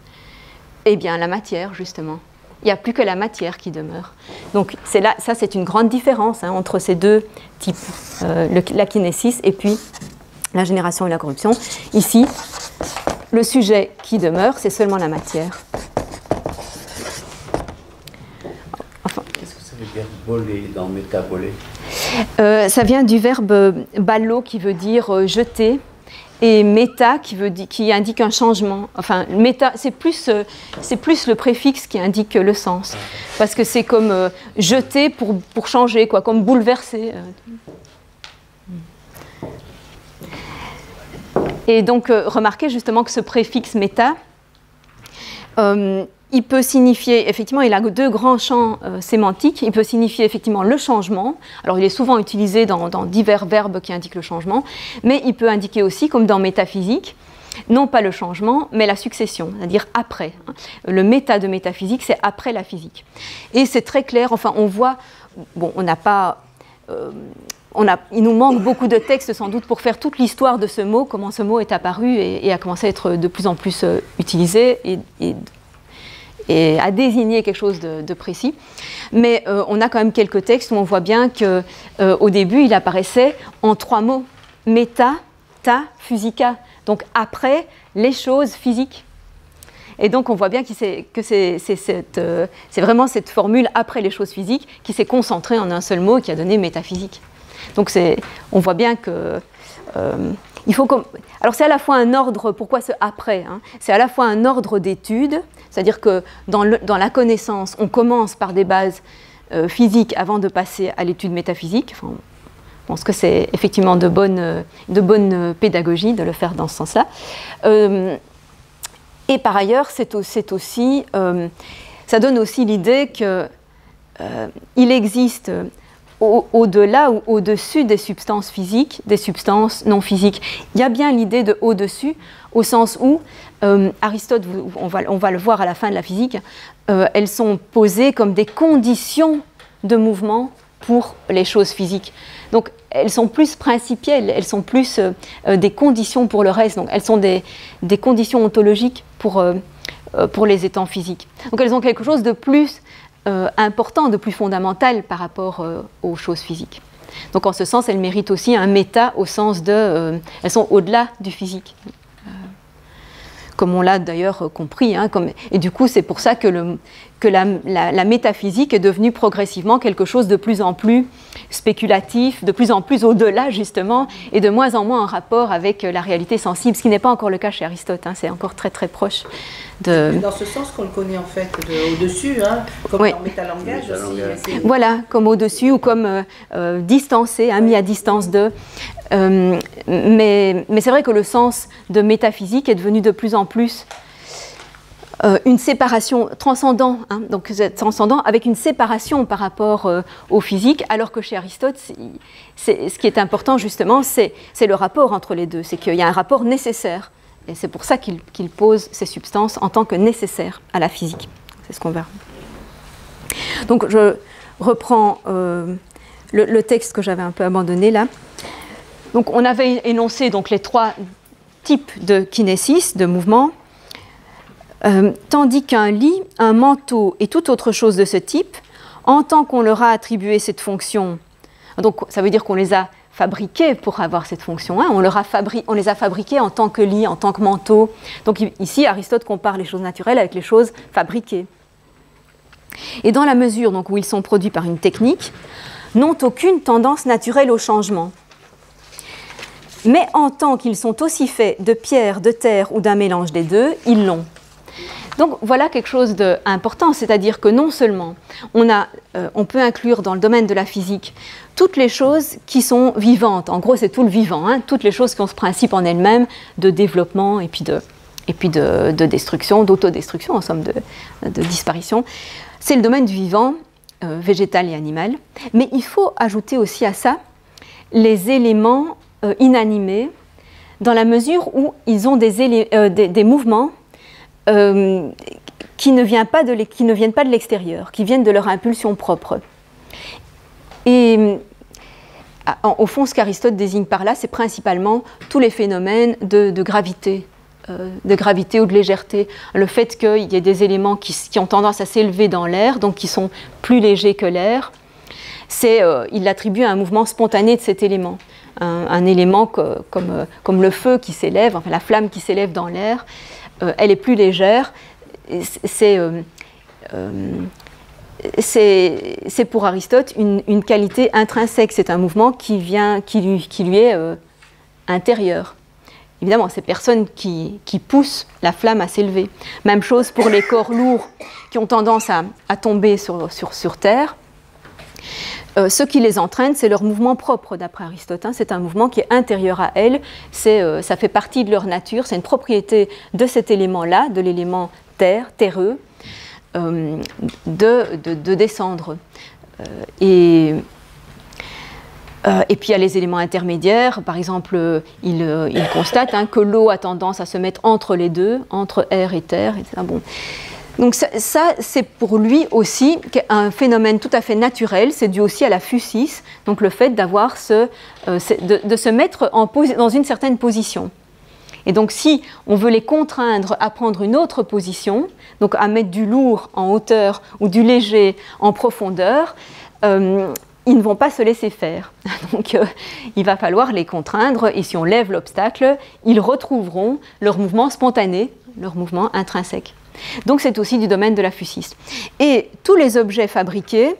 Eh bien la matière, justement. Il n'y a plus que la matière qui demeure. Donc ça c'est une grande différence entre ces deux types, la kinésis et puis la génération et la corruption. Ici, le sujet qui demeure, c'est seulement la matière. Enfin, qu'est-ce que ça veut dire voler dans métaboler? Ça vient du verbe ballo qui veut dire jeter, et méta qui indique un changement. Enfin, méta, c'est plus le préfixe qui indique le sens, parce que c'est comme jeter pour changer, quoi, comme bouleverser. Et donc, remarquez justement que ce préfixe méta, il peut signifier, effectivement, il a deux grands champs sémantiques. Il peut signifier effectivement le changement. Alors, il est souvent utilisé dans divers verbes qui indiquent le changement, mais il peut indiquer aussi, comme dans métaphysique, non pas le changement, mais la succession, c'est-à-dire après. Le méta de métaphysique, c'est après la physique. Et c'est très clair, enfin, on voit, bon, on n'a pas... il nous manque beaucoup de textes sans doute pour faire toute l'histoire de ce mot, comment ce mot est apparu et a commencé à être de plus en plus utilisé et à désigner quelque chose de précis. Mais on a quand même quelques textes où on voit bien qu'au début, il apparaissait en trois mots. Méta, ta, physica. Donc après les choses physiques. Et donc on voit bien que c'est vraiment cette formule après les choses physiques qui s'est concentrée en un seul mot et qui a donné métaphysique. Donc on voit bien que il faut alors c'est à la fois un ordre, pourquoi ce après, c'est à la fois un ordre d'étude, c'est-à-dire que dans la connaissance, on commence par des bases physiques avant de passer à l'étude métaphysique. Enfin, je pense que c'est effectivement de bonne pédagogie de le faire dans ce sens-là. Et par ailleurs, ça donne aussi l'idée qu'il existe au-delà ou au-dessus des substances physiques, des substances non physiques. Il y a bien l'idée de au-dessus, au sens où Aristote, on va le voir à la fin de la physique, elles sont posées comme des conditions de mouvement pour les choses physiques. Donc elles sont plus principielles, elles sont plus des conditions pour le reste, donc elles sont des conditions ontologiques pour les étangs physiques. Donc elles ont quelque chose de plus important, de plus fondamental par rapport aux choses physiques. Donc en ce sens, elles méritent aussi un méta au sens elles sont au-delà du physique. comme on l'a d'ailleurs compris. Hein, et du coup, c'est pour ça que la métaphysique est devenue progressivement quelque chose de plus en plus spéculatif, de plus en plus au-delà, justement, et de moins en moins en rapport avec la réalité sensible, ce qui n'est pas encore le cas chez Aristote. Hein, c'est encore très, très proche de... Dans ce sens qu'on le connaît, en fait, au-dessus, hein, comme oui. dans métalangage aussi. Voilà, comme au-dessus ou comme distancé, mis à distance de... mais c'est vrai que le sens de métaphysique est devenu de plus en plus une séparation transcendant, hein, donc transcendant avec une séparation par rapport au physique, alors que chez Aristote, ce qui est important justement, c'est le rapport entre les deux, c'est qu'il y a un rapport nécessaire, et c'est pour ça qu'il pose ces substances en tant que nécessaires à la physique. C'est ce qu'on verra. Donc je reprends le texte que j'avais un peu abandonné là. Donc on avait énoncé donc, les 3 types de kinésis, de mouvements, tandis qu'un lit, un manteau et toute autre chose de ce type, en tant qu'on leur a attribué cette fonction, donc ça veut dire qu'on les a fabriqués pour avoir cette fonction, hein, on les a fabriqués en tant que lit, en tant que manteau. Donc ici, Aristote compare les choses naturelles avec les choses fabriquées. Et dans la mesure donc, où ils sont produits par une technique, n'ont aucune tendance naturelle au changement. Mais en tant qu'ils sont aussi faits de pierre, de terre ou d'un mélange des deux, ils l'ont. Donc voilà quelque chose d'important, c'est-à-dire que non seulement on peut inclure dans le domaine de la physique toutes les choses qui sont vivantes, en gros c'est tout le vivant, hein, toutes les choses qui ont ce principe en elles-mêmes de développement et puis de destruction, d'autodestruction, en somme de disparition. C'est le domaine du vivant, végétal et animal, mais il faut ajouter aussi à ça les éléments inanimés, dans la mesure où ils ont des mouvements qui ne viennent pas de l'extérieur, qui viennent de leur impulsion propre. Et au fond, ce qu'Aristote désigne par là, c'est principalement tous les phénomènes de gravité ou de légèreté. Le fait qu'il y ait des éléments qui ont tendance à s'élever dans l'air, donc qui sont plus légers que l'air, il l'attribue à un mouvement spontané de cet élément. Un élément comme le feu qui s'élève, enfin la flamme qui s'élève dans l'air, elle est plus légère. C'est pour Aristote une qualité intrinsèque, c'est un mouvement qui lui est intérieur. Évidemment, c'est personne qui pousse la flamme à s'élever. Même chose pour les corps lourds qui ont tendance à tomber sur terre. Ce qui les entraîne, c'est leur mouvement propre, d'après Aristote. Hein. C'est un mouvement qui est intérieur à elles, ça fait partie de leur nature, c'est une propriété de cet élément-là, de l'élément terreux, de descendre. Et puis il y a les éléments intermédiaires, par exemple, il constate que l'eau a tendance à se mettre entre les deux, entre air et terre, etc. Bon. Donc ça c'est pour lui aussi un phénomène tout à fait naturel, c'est dû aussi à la physis, donc le fait d'avoir de se mettre dans une certaine position. Et donc si on veut les contraindre à prendre une autre position, donc à mettre du lourd en hauteur ou du léger en profondeur, ils ne vont pas se laisser faire. Donc il va falloir les contraindre, et si on lève l'obstacle, ils retrouveront leur mouvement spontané, leur mouvement intrinsèque. Donc c'est aussi du domaine de la physis. Et tous les objets fabriqués,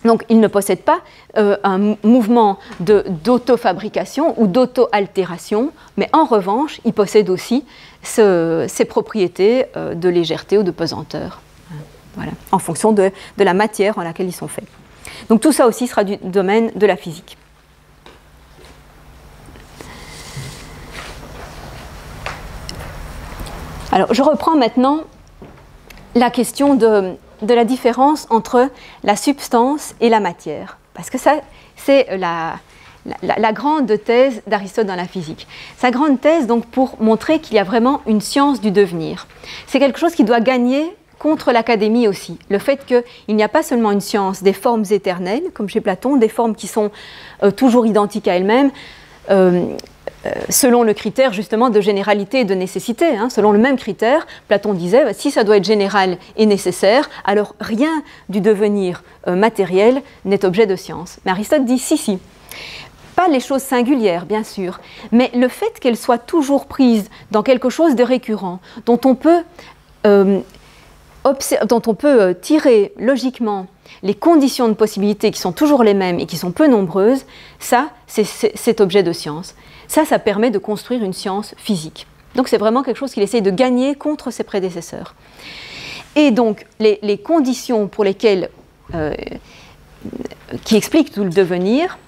donc ils ne possèdent pas un mouvement d'auto-fabrication ou d'auto-altération, mais en revanche, ils possèdent aussi ces propriétés de légèreté ou de pesanteur, voilà, en fonction de la matière en laquelle ils sont faits. Donc tout ça aussi sera du domaine de la physique. Alors, je reprends maintenant la question de la différence entre la substance et la matière, parce que ça, c'est la grande thèse d'Aristote dans la physique. Sa grande thèse, donc, pour montrer qu'il y a vraiment une science du devenir. C'est quelque chose qui doit gagner contre l'académie aussi. Le fait qu'il n'y a pas seulement une science des formes éternelles, comme chez Platon, des formes qui sont toujours identiques à elles-mêmes, selon le critère justement de généralité et de nécessité. Hein. Selon le même critère, Platon disait, si ça doit être général et nécessaire, alors rien du devenir matériel n'est objet de science. Mais Aristote dit, si. pas les choses singulières, bien sûr, mais le fait qu'elles soient toujours prises dans quelque chose de récurrent, dont on peut tirer logiquement les conditions de possibilité qui sont toujours les mêmes et qui sont peu nombreuses, ça, c'est cet objet de science. Ça permet de construire une science physique. Donc c'est vraiment quelque chose qu'il essaye de gagner contre ses prédécesseurs. Et donc les conditions pour lesquelles, qui expliquent tout le devenir,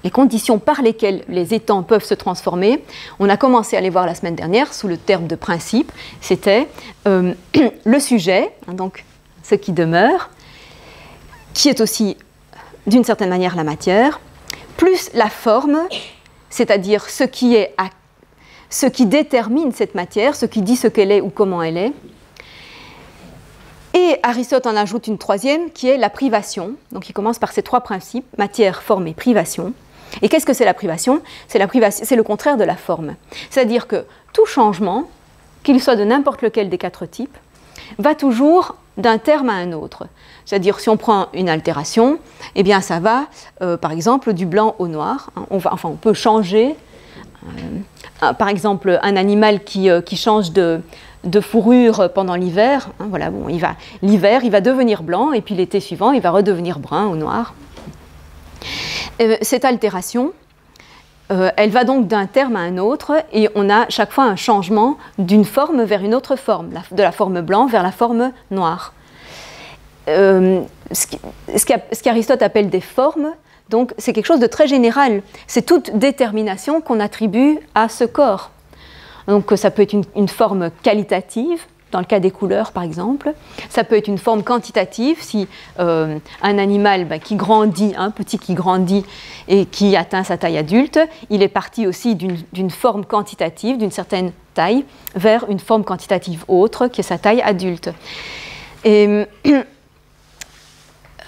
les conditions par lesquelles les étangs peuvent se transformer, on a commencé à les voir la semaine dernière sous le terme de principe, c'était le sujet, hein, donc ce qui demeure, qui est aussi d'une certaine manière la matière, plus la forme, c'est-à-dire ce qui détermine cette matière, ce qui dit ce qu'elle est ou comment elle est. Et Aristote en ajoute une troisième qui est la privation. Donc il commence par ces trois principes, matière, forme et privation. Et qu'est-ce que c'est la privation ? C'est le contraire de la forme. C'est-à-dire que tout changement, qu'il soit de n'importe lequel des quatre types, va toujours d'un terme à un autre. C'est-à-dire si on prend une altération, eh bien ça va par exemple du blanc au noir. On peut changer, par exemple un animal qui change de fourrure pendant l'hiver, hein, voilà, bon, l'hiver il va devenir blanc et puis l'été suivant il va redevenir brun ou noir. Cette altération, elle va donc d'un terme à un autre et on a chaque fois un changement d'une forme vers une autre forme, de la forme blanc vers la forme noire. Ce qu'Aristote appelle des formes, donc c'est quelque chose de très général, c'est toute détermination qu'on attribue à ce corps. Donc ça peut être une forme qualitative, dans le cas des couleurs par exemple, ça peut être une forme quantitative, si un animal qui grandit, un petit qui grandit et qui atteint sa taille adulte, il est parti aussi d'une forme quantitative, d'une certaine taille, vers une forme quantitative autre qui est sa taille adulte. Et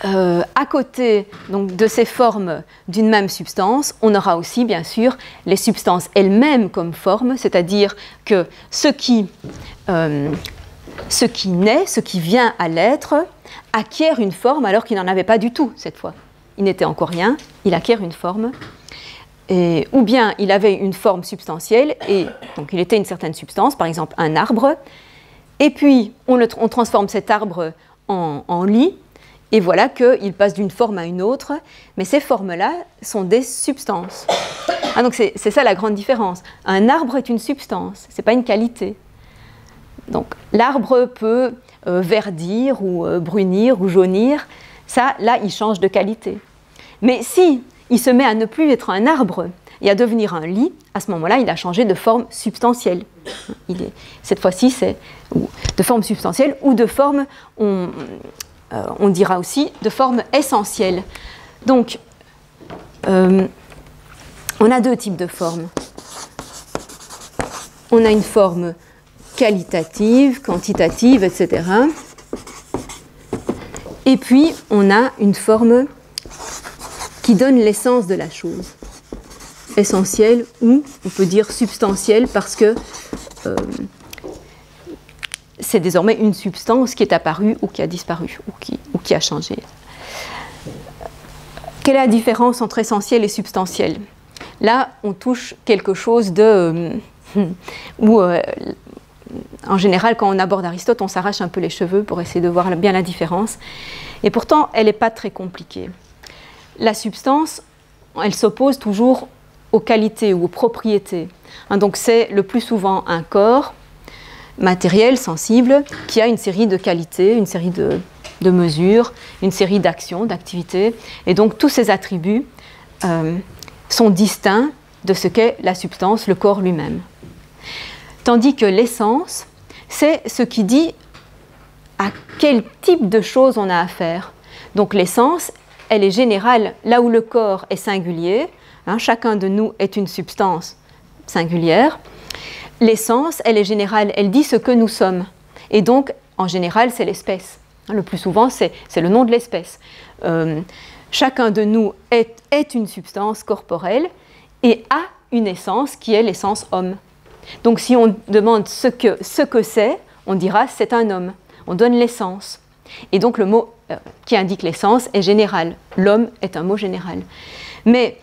à côté donc, de ces formes d'une même substance, on aura aussi bien sûr les substances elles-mêmes comme formes, c'est-à-dire que ce qui naît, ce qui vient à l'être, acquiert une forme alors qu'il n'en avait pas du tout cette fois. Il n'était encore rien, il acquiert une forme, ou bien il avait une forme substantielle, et donc il était une certaine substance, par exemple un arbre, et puis on transforme cet arbre en lit, et voilà qu'il passe d'une forme à une autre, mais ces formes-là sont des substances. Ah, donc c'est ça la grande différence. Un arbre est une substance, ce n'est pas une qualité. Donc l'arbre peut verdir ou brunir ou jaunir, ça, là, il change de qualité. Mais si il se met à ne plus être un arbre et à devenir un lit, à ce moment-là, il a changé de forme substantielle. Cette fois-ci, c'est de forme substantielle ou de forme, on dira aussi, de forme essentielle. Donc, on a deux types de formes. On a une forme qualitative, quantitative, etc. Et puis, on a une forme qui donne l'essence de la chose. Essentielle ou, on peut dire, substantielle, parce que c'est désormais une substance qui est apparue ou qui a disparu, ou qui a changé. Quelle est la différence entre essentiel et substantiel ? Là, on touche quelque chose où, en général, quand on aborde Aristote, on s'arrache un peu les cheveux pour essayer de voir bien la différence. Et pourtant, elle n'est pas très compliquée. La substance, elle s'oppose toujours aux qualités ou aux propriétés. Donc c'est le plus souvent un corps matériel, sensible, qui a une série de qualités, une série de mesures, une série d'actions, d'activités. Et donc tous ces attributs sont distincts de ce qu'est la substance, le corps lui-même. Tandis que l'essence, c'est ce qui dit à quel type de choses on a affaire. Donc l'essence, elle est générale là où le corps est singulier. Chacun de nous est une substance singulière. L'essence, elle est générale, elle dit ce que nous sommes. Et donc, en général, c'est l'espèce. Le plus souvent, c'est le nom de l'espèce. Chacun de nous est une substance corporelle et a une essence qui est l'essence homme. Donc, si on demande ce que c'est, on dira c'est un homme. On donne l'essence. Et donc, le mot qui indique l'essence est général. L'homme est un mot général. Mais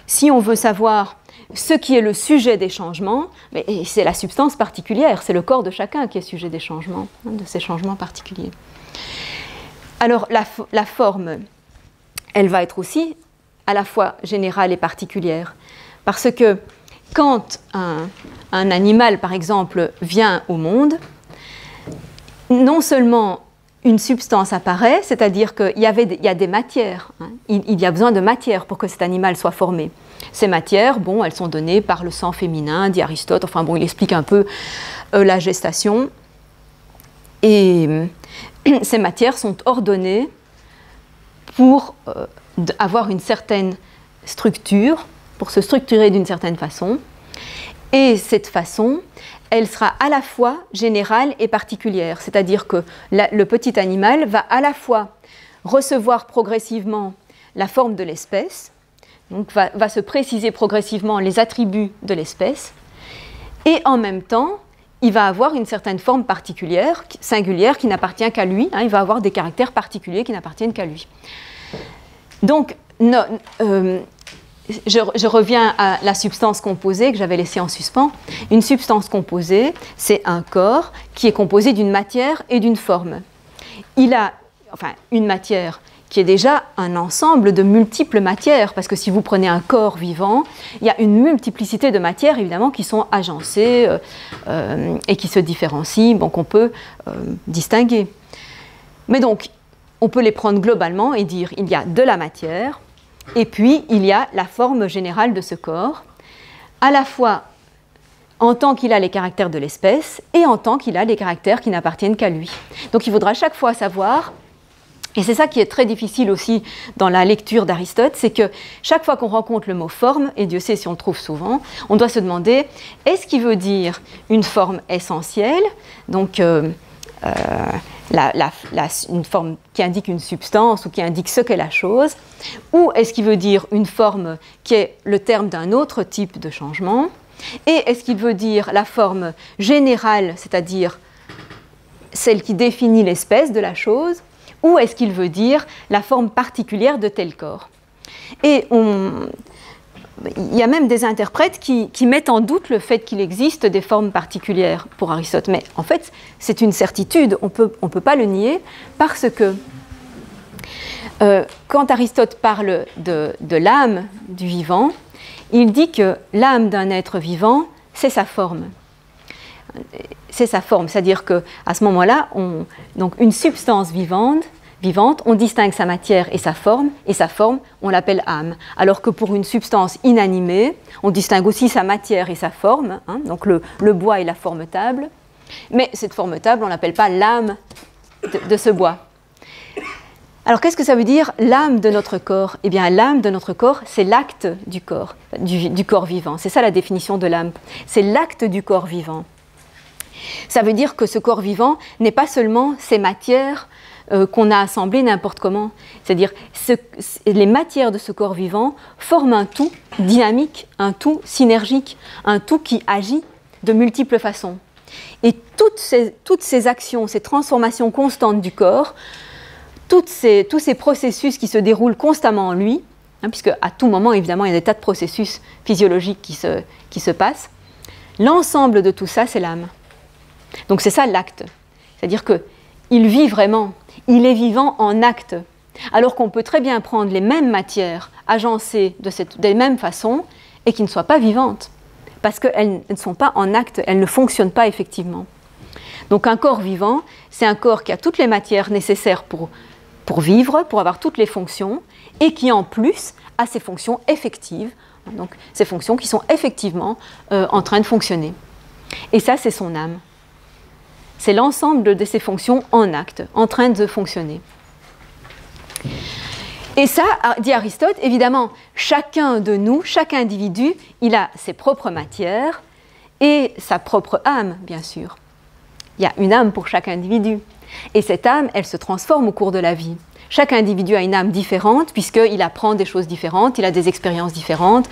si on veut savoir ce qui est le sujet des changements, c'est la substance particulière, c'est le corps de chacun qui est sujet des changements, de ces changements particuliers. Alors la forme, elle va être aussi à la fois générale et particulière, parce que quand un animal, par exemple, vient au monde, non seulement une substance apparaît, c'est-à-dire qu'il y a des matières, il y a besoin de matière pour que cet animal soit formé. Ces matières, bon, elles sont données par le sang féminin, dit Aristote, enfin bon, il explique un peu la gestation, et ces matières sont ordonnées pour avoir une certaine structure, pour se structurer d'une certaine façon, et cette façon, elle sera à la fois générale et particulière, c'est-à-dire que le petit animal va à la fois recevoir progressivement la forme de l'espèce, donc va se préciser progressivement les attributs de l'espèce, et en même temps, il va avoir une certaine forme particulière, singulière, qui n'appartient qu'à lui, il va avoir des caractères particuliers qui n'appartiennent qu'à lui. Donc, je reviens à la substance composée que j'avais laissée en suspens. Une substance composée, c'est un corps qui est composé d'une matière et d'une forme. Il a une matière qui est déjà un ensemble de multiples matières, parce que si vous prenez un corps vivant, il y a une multiplicité de matières, évidemment, qui sont agencées et qui se différencient, bon, qu'on peut distinguer. Mais donc, on peut les prendre globalement et dire il y a de la matière, et puis il y a la forme générale de ce corps, à la fois en tant qu'il a les caractères de l'espèce et en tant qu'il a les caractères qui n'appartiennent qu'à lui. Donc il faudra chaque fois savoir, et c'est ça qui est très difficile aussi dans la lecture d'Aristote, c'est que chaque fois qu'on rencontre le mot forme, et Dieu sait si on le trouve souvent, on doit se demander, est-ce qu'il veut dire une forme essentielle, donc une forme qui indique une substance ou qui indique ce qu'est la chose, ou est-ce qu'il veut dire une forme qui est le terme d'un autre type de changement, et est-ce qu'il veut dire la forme générale, c'est-à-dire celle qui définit l'espèce de la chose, ou est-ce qu'il veut dire la forme particulière de tel corps. Et il y a même des interprètes qui mettent en doute le fait qu'il existe des formes particulières pour Aristote. Mais en fait, c'est une certitude, on peut pas le nier, parce que quand Aristote parle de l'âme du vivant, il dit que l'âme d'un être vivant, c'est sa forme. C'est sa forme, c'est-à-dire qu'à ce moment-là, donc une substance vivante, on distingue sa matière et sa forme, on l'appelle âme. Alors que pour une substance inanimée, on distingue aussi sa matière et sa forme, donc le bois et la forme table, mais cette forme table, on ne l'appelle pas l'âme de ce bois. Alors qu'est-ce que ça veut dire l'âme de notre corps? Eh bien l'âme de notre corps, c'est l'acte du corps, du corps vivant. C'est ça la définition de l'âme, c'est l'acte du corps vivant. Ça veut dire que ce corps vivant n'est pas seulement ces matières qu'on a assemblées n'importe comment. C'est-à-dire les matières de ce corps vivant forment un tout dynamique, un tout synergique, un tout qui agit de multiples façons. Et toutes ces actions, ces transformations constantes du corps, tous ces processus qui se déroulent constamment en lui, puisque à tout moment, évidemment, il y a des tas de processus physiologiques qui se passent, l'ensemble de tout ça, c'est l'âme. Donc c'est ça l'acte. C'est-à-dire qu'il vit vraiment, il est vivant en acte. Alors qu'on peut très bien prendre les mêmes matières, agencées des mêmes façons, et qui ne soient pas vivantes. Parce qu'elles ne sont pas en acte, elles ne fonctionnent pas effectivement. Donc un corps vivant, c'est un corps qui a toutes les matières nécessaires pour vivre, pour avoir toutes les fonctions, et qui en plus a ses fonctions effectives, donc ces fonctions qui sont effectivement en train de fonctionner. Et ça, c'est son âme. C'est l'ensemble de ces fonctions en acte, en train de fonctionner. Et ça, dit Aristote, évidemment, chacun de nous, chaque individu, il a ses propres matières et sa propre âme, bien sûr. Il y a une âme pour chaque individu. Et cette âme, elle se transforme au cours de la vie. Chaque individu a une âme différente, puisqu'il apprend des choses différentes, il a des expériences différentes.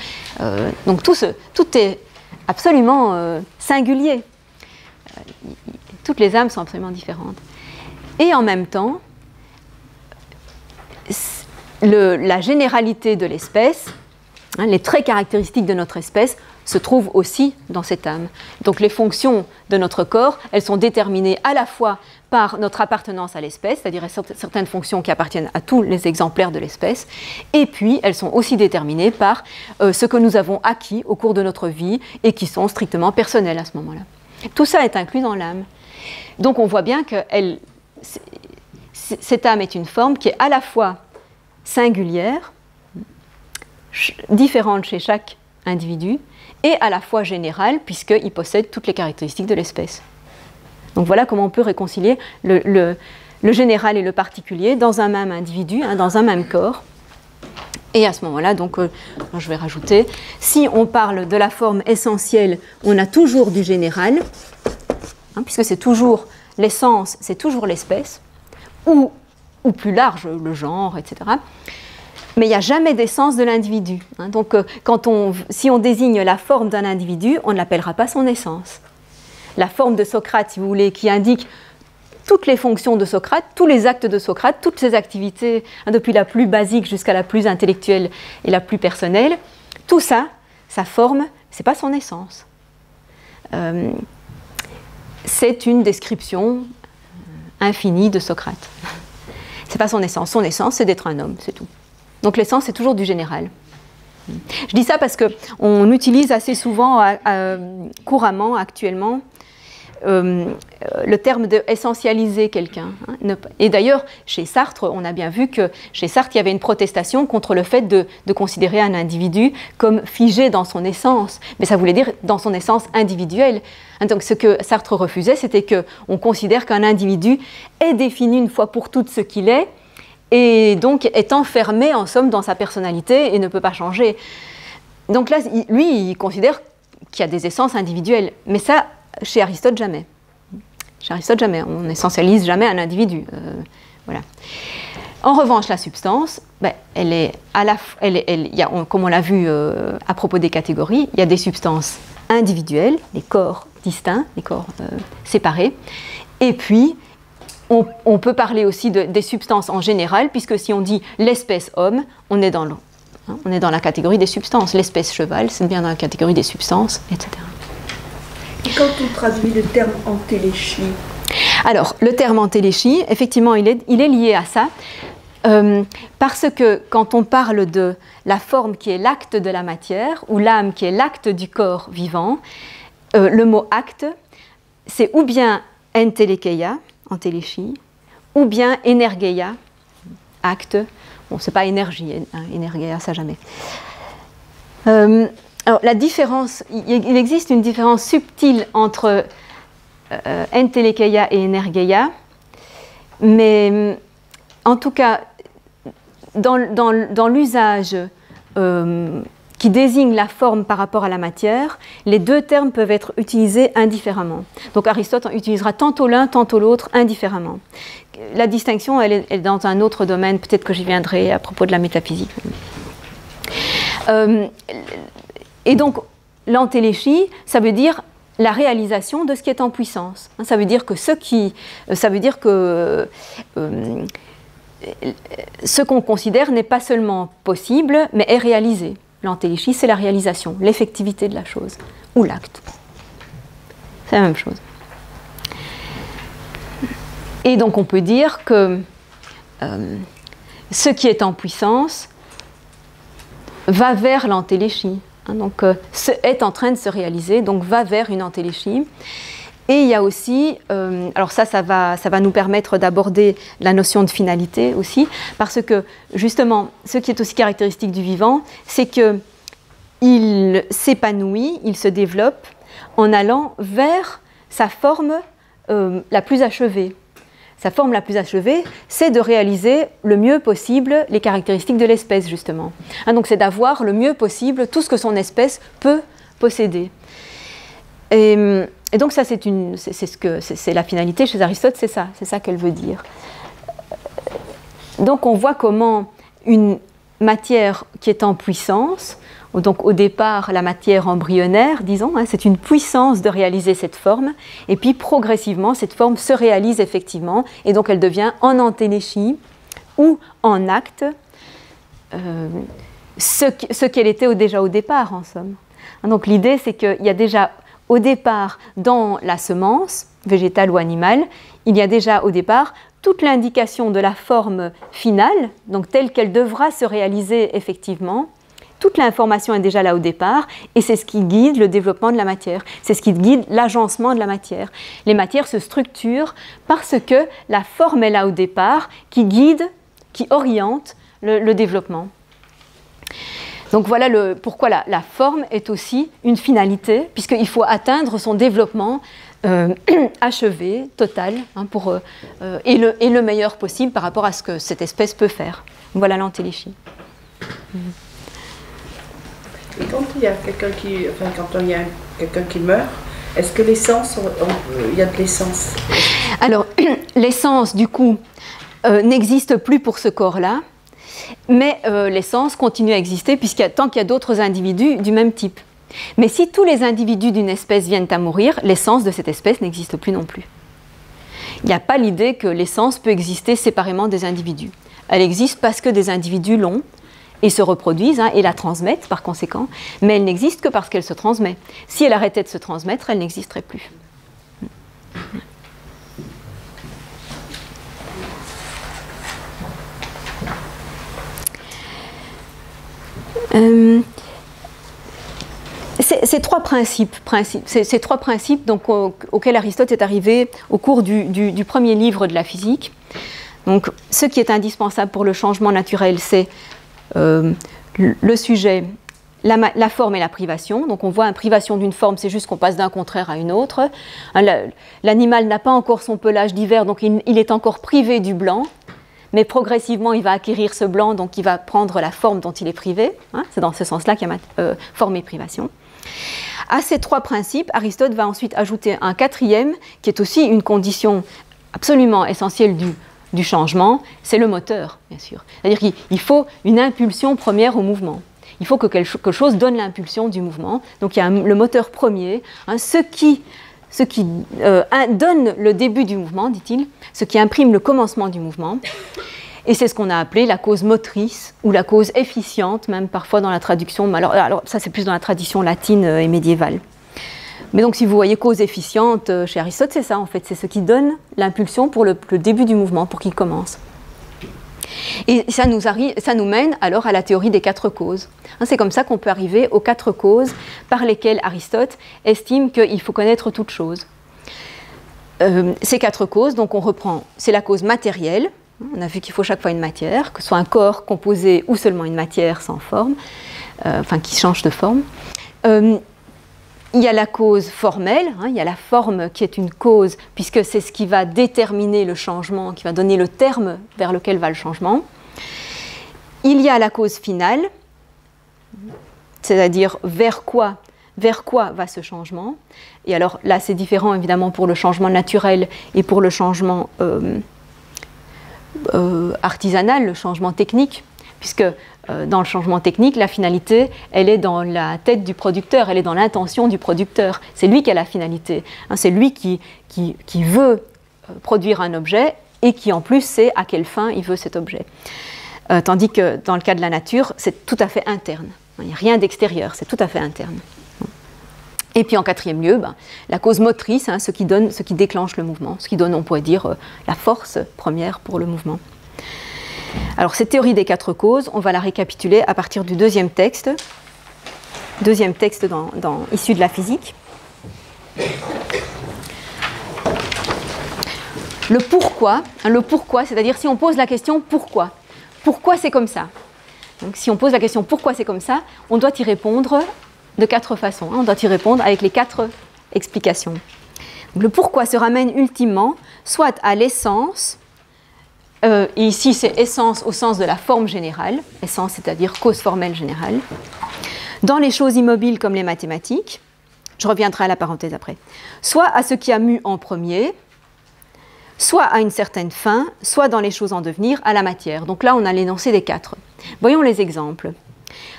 Donc tout est absolument singulier. Toutes les âmes sont absolument différentes. Et en même temps, la généralité de l'espèce, hein, les traits caractéristiques de notre espèce, se trouvent aussi dans cette âme. Donc les fonctions de notre corps, elles sont déterminées à la fois par notre appartenance à l'espèce, c'est-à-dire certaines fonctions qui appartiennent à tous les exemplaires de l'espèce, et puis elles sont aussi déterminées par ce que nous avons acquis au cours de notre vie et qui sont strictement personnels à ce moment-là. Tout ça est inclus dans l'âme. Donc on voit bien que cette âme est une forme qui est à la fois singulière, différente chez chaque individu, et à la fois générale, puisqu'il possède toutes les caractéristiques de l'espèce. Donc voilà comment on peut réconcilier le général et le particulier dans un même individu, hein, dans un même corps. Et à ce moment-là, donc, je vais rajouter, si on parle de la forme essentielle, on a toujours du général, hein, puisque c'est toujours l'essence, c'est toujours l'espèce, ou plus large, le genre, etc. Mais il n'y a jamais d'essence de l'individu. Hein. Donc, si on désigne la forme d'un individu, on ne l'appellera pas son essence. La forme de Socrate, si vous voulez, qui indique toutes les fonctions de Socrate, tous les actes de Socrate, toutes ses activités, hein, depuis la plus basique jusqu'à la plus intellectuelle et la plus personnelle, tout ça, sa forme, ce n'est pas son essence. C'est une description infinie de Socrate. Ce n'est pas son essence. Son essence, c'est d'être un homme, c'est tout. Donc l'essence, c'est toujours du général. Je dis ça parce qu'on utilise assez souvent, couramment, actuellement, le terme de essentialiser quelqu'un. Hein. Et d'ailleurs, chez Sartre, on a bien vu que chez Sartre, il y avait une protestation contre le fait de considérer un individu comme figé dans son essence. Mais ça voulait dire dans son essence individuelle. Hein, donc ce que Sartre refusait, c'était qu'on considère qu'un individu est défini une fois pour toutes ce qu'il est, et donc est enfermé en somme dans sa personnalité et ne peut pas changer. Donc là, lui, il considère qu'il y a des essences individuelles. Mais ça, chez Aristote, jamais. Chez Aristote, jamais. On n'essentialise jamais un individu. Voilà. En revanche, la substance, ben, elle est comme on l'a vu à propos des catégories, il y a des substances individuelles, des corps distincts, des corps séparés, et puis on peut parler aussi des substances en général, puisque si on dit l'espèce homme, on est dans la catégorie des substances. L'espèce cheval, c'est bien dans la catégorie des substances, etc. Et quand on traduit le terme entéléchie? Alors, le terme entéléchie, effectivement, il est lié à ça, parce que quand on parle de la forme qui est l'acte de la matière, ou l'âme qui est l'acte du corps vivant, le mot acte, c'est ou bien entelekeia, entéléchie, ou bien energeia, acte. Bon, c'est pas énergie, hein, energeia, ça jamais. Alors, la différence, il existe une différence subtile entre entelekeia et energeia, mais en tout cas, dans l'usage qui désigne la forme par rapport à la matière, les deux termes peuvent être utilisés indifféremment. Donc Aristote utilisera tantôt l'un, tantôt l'autre indifféremment. La distinction, elle est dans un autre domaine, peut-être que j'y viendrai à propos de la métaphysique. Et donc, l'entéléchie, ça veut dire la réalisation de ce qui est en puissance. Ça veut dire que ce qu'on considère n'est pas seulement possible, mais est réalisé. L'entéléchie, c'est la réalisation, l'effectivité de la chose, ou l'acte. C'est la même chose. Et donc on peut dire que ce qui est en puissance va vers l'entéléchie. Hein, donc est en train de se réaliser, donc va vers une entéléchie. Et il y a aussi, alors ça va nous permettre d'aborder la notion de finalité aussi, parce que justement, ce qui est aussi caractéristique du vivant, c'est qu'il s'épanouit, il se développe en allant vers sa forme la plus achevée. Sa forme la plus achevée, c'est de réaliser le mieux possible les caractéristiques de l'espèce, justement. Hein, donc c'est d'avoir le mieux possible tout ce que son espèce peut posséder. Et donc ça, c'est la finalité chez Aristote, c'est ça qu'elle veut dire. Donc on voit comment une matière qui est en puissance, donc au départ la matière embryonnaire, disons, hein, c'est une puissance de réaliser cette forme, et puis progressivement cette forme se réalise effectivement, et donc elle devient en entéléchie ou en acte, ce qu'elle était déjà au départ, en somme. Donc l'idée, c'est qu'il y a déjà au départ, dans la semence, végétale ou animale, il y a déjà au départ toute l'indication de la forme finale, donc telle qu'elle devra se réaliser effectivement. Toute l'information est déjà là au départ, et c'est ce qui guide le développement de la matière. C'est ce qui guide l'agencement de la matière. Les matières se structurent parce que la forme est là au départ, qui guide, qui oriente le développement. Donc voilà pourquoi la forme est aussi une finalité, puisqu'il faut atteindre son développement achevé, total, hein, et le meilleur possible par rapport à ce que cette espèce peut faire. Voilà l'entéléchie. Et quand il y a quelqu'un qui meurt, est-ce que l'essence, il y a de l'essence? Alors, l'essence, du coup, n'existe plus pour ce corps-là, mais l'essence continue à exister tant qu'il y a d'autres individus du même type. Mais si tous les individus d'une espèce viennent à mourir, l'essence de cette espèce n'existe plus non plus. Il n'y a pas l'idée que l'essence peut exister séparément des individus. Elle existe parce que des individus l'ont et se reproduisent, hein, et la transmettent par conséquent, mais elle n'existe que parce qu'elle se transmet. Si elle arrêtait de se transmettre, elle n'existerait plus. Ces trois principes donc, auxquels Aristote est arrivé au cours du premier livre de la physique. Donc, ce qui est indispensable pour le changement naturel, c'est le sujet, la forme et la privation. Donc on voit une privation d'une forme, c'est juste qu'on passe d'un contraire à une autre. L'animal n'a pas encore son pelage d'hiver, donc il est encore privé du blanc. Mais progressivement, il va acquérir ce blanc, donc il va prendre la forme dont il est privé. Hein, c'est dans ce sens-là qu'il y a forme et privation. À ces trois principes, Aristote va ensuite ajouter un quatrième, qui est aussi une condition absolument essentielle du changement, c'est le moteur, bien sûr. C'est-à-dire qu'il faut une impulsion première au mouvement. Il faut que quelque chose donne l'impulsion du mouvement. Donc il y a le moteur premier, hein, ce qui donne le début du mouvement, dit-il, ce qui imprime le commencement du mouvement. Et c'est ce qu'on a appelé la cause motrice ou la cause efficiente, même parfois dans la traduction. Alors ça, c'est plus dans la tradition latine et médiévale. Mais donc, si vous voyez cause efficiente chez Aristote, c'est ça en fait. C'est ce qui donne l'impulsion pour le début du mouvement, pour qu'il commence. Et ça nous mène alors à la théorie des quatre causes. C'est comme ça qu'on peut arriver aux quatre causes par lesquelles Aristote estime qu'il faut connaître toute chose. Ces quatre causes, donc on reprend, c'est la cause matérielle. On a vu qu'il faut chaque fois une matière, que ce soit un corps composé ou seulement une matière sans forme, qui change de forme. Il y a la cause formelle, hein, il y a la forme qui est une cause, puisque c'est ce qui va déterminer le changement, qui va donner le terme vers lequel va le changement. Il y a la cause finale, c'est-à-dire vers quoi va ce changement. Et alors là, c'est différent évidemment pour le changement naturel et pour le changement artisanal, le changement technique, puisque dans le changement technique, la finalité, elle est dans la tête du producteur, elle est dans l'intention du producteur. C'est lui qui a la finalité. Hein, c'est lui qui veut produire un objet et qui en plus sait à quelle fin il veut cet objet. Tandis que dans le cas de la nature, c'est tout à fait interne. Il n'y a rien d'extérieur, c'est tout à fait interne. Et puis en quatrième lieu, la cause motrice, hein, ce qui déclenche le mouvement, ce qui donne, on pourrait dire, la force première pour le mouvement. Alors cette théorie des quatre causes, on va la récapituler à partir du deuxième texte issu de la physique. Le pourquoi, c'est-à-dire si on pose la question pourquoi c'est comme ça. Donc si on pose la question pourquoi c'est comme ça, on doit y répondre de quatre façons. On doit y répondre avec les quatre explications. Donc, le pourquoi se ramène ultimement soit à l'essence, et ici c'est essence au sens de la forme générale, essence c'est-à-dire cause formelle générale, dans les choses immobiles comme les mathématiques, je reviendrai à la parenthèse après, soit à ce qui a mu en premier, soit à une certaine fin, soit dans les choses en devenir, à la matière. Donc là on a l'énoncé des quatre. Voyons les exemples.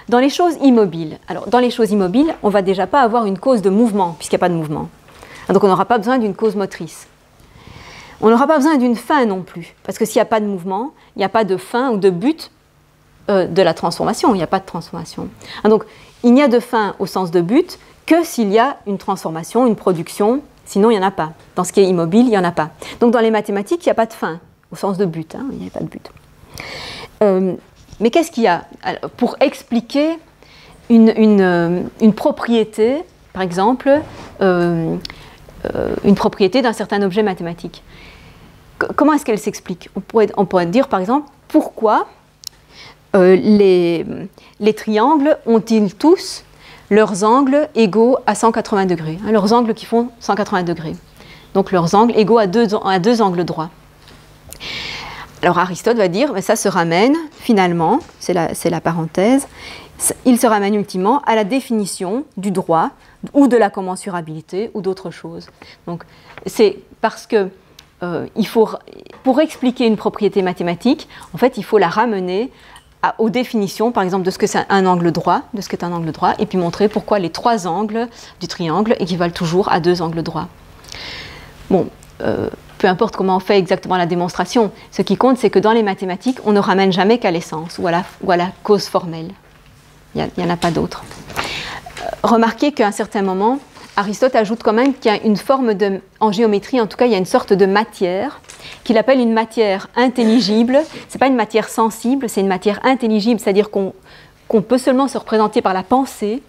Dans les choses immobiles, alors dans les choses immobiles, on ne va déjà pas avoir une cause de mouvement, puisqu'il n'y a pas de mouvement. Donc on n'aura pas besoin d'une cause motrice. On n'aura pas besoin d'une fin non plus, parce que s'il n'y a pas de mouvement, il n'y a pas de fin ou de but de la transformation. Il n'y a pas de transformation. Donc, il n'y a de fin au sens de but que s'il y a une transformation, une production, sinon il n'y en a pas. Dans ce qui est immobile, il n'y en a pas. Donc, dans les mathématiques, il n'y a pas de fin au sens de but. Il n'y a pas de but. Mais qu'est-ce qu'il y a pour expliquer une propriété, par exemple, une propriété d'un certain objet mathématique? Comment est-ce qu'elle s'explique? On pourrait dire, par exemple, pourquoi les triangles ont-ils tous leurs angles égaux à 180 degrés, leurs angles qui font 180 degrés. Donc leurs angles égaux à deux angles droits. Alors Aristote va dire, mais ça se ramène finalement, c'est la parenthèse, il se ramène ultimement à la définition du droit ou de la commensurabilité ou d'autre chose. Donc c'est parce que pour expliquer une propriété mathématique, en fait, il faut la ramener aux définitions, par exemple, de ce que c'est un angle droit, et puis montrer pourquoi les trois angles du triangle équivalent toujours à deux angles droits. Bon, peu importe comment on fait exactement la démonstration, ce qui compte, c'est que dans les mathématiques, on ne ramène jamais qu'à l'essence ou à la cause formelle. Il n'y en a pas d'autre. Remarquez qu'à un certain moment, Aristote ajoute quand même qu'il y a une forme en géométrie, en tout cas, il y a une sorte de matière qu'il appelle une matière intelligible. Ce n'est pas une matière sensible, c'est une matière intelligible, c'est-à-dire qu'on peut seulement se représenter par la pensée,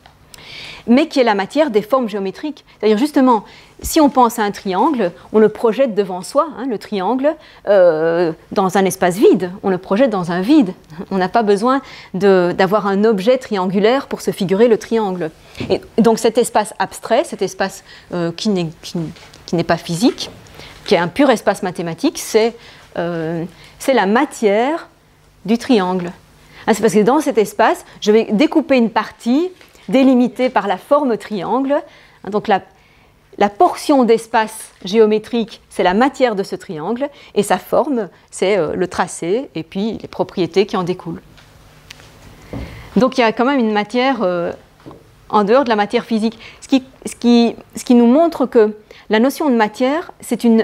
mais qui est la matière des formes géométriques. C'est-à-dire justement, si on pense à un triangle, on le projette devant soi, le triangle, dans un espace vide, on le projette dans un vide. On n'a pas besoin d'avoir un objet triangulaire pour se figurer le triangle. Et donc cet espace abstrait, cet espace qui n'est pas physique, qui est un pur espace mathématique, c'est la matière du triangle. C'est parce que dans cet espace, je vais découper une partie délimitée par la forme triangle. Donc la portion d'espace géométrique, c'est la matière de ce triangle, et sa forme, c'est le tracé, et puis les propriétés qui en découlent. Donc il y a quand même une matière en dehors de la matière physique, ce qui nous montre que la notion de matière, c'est une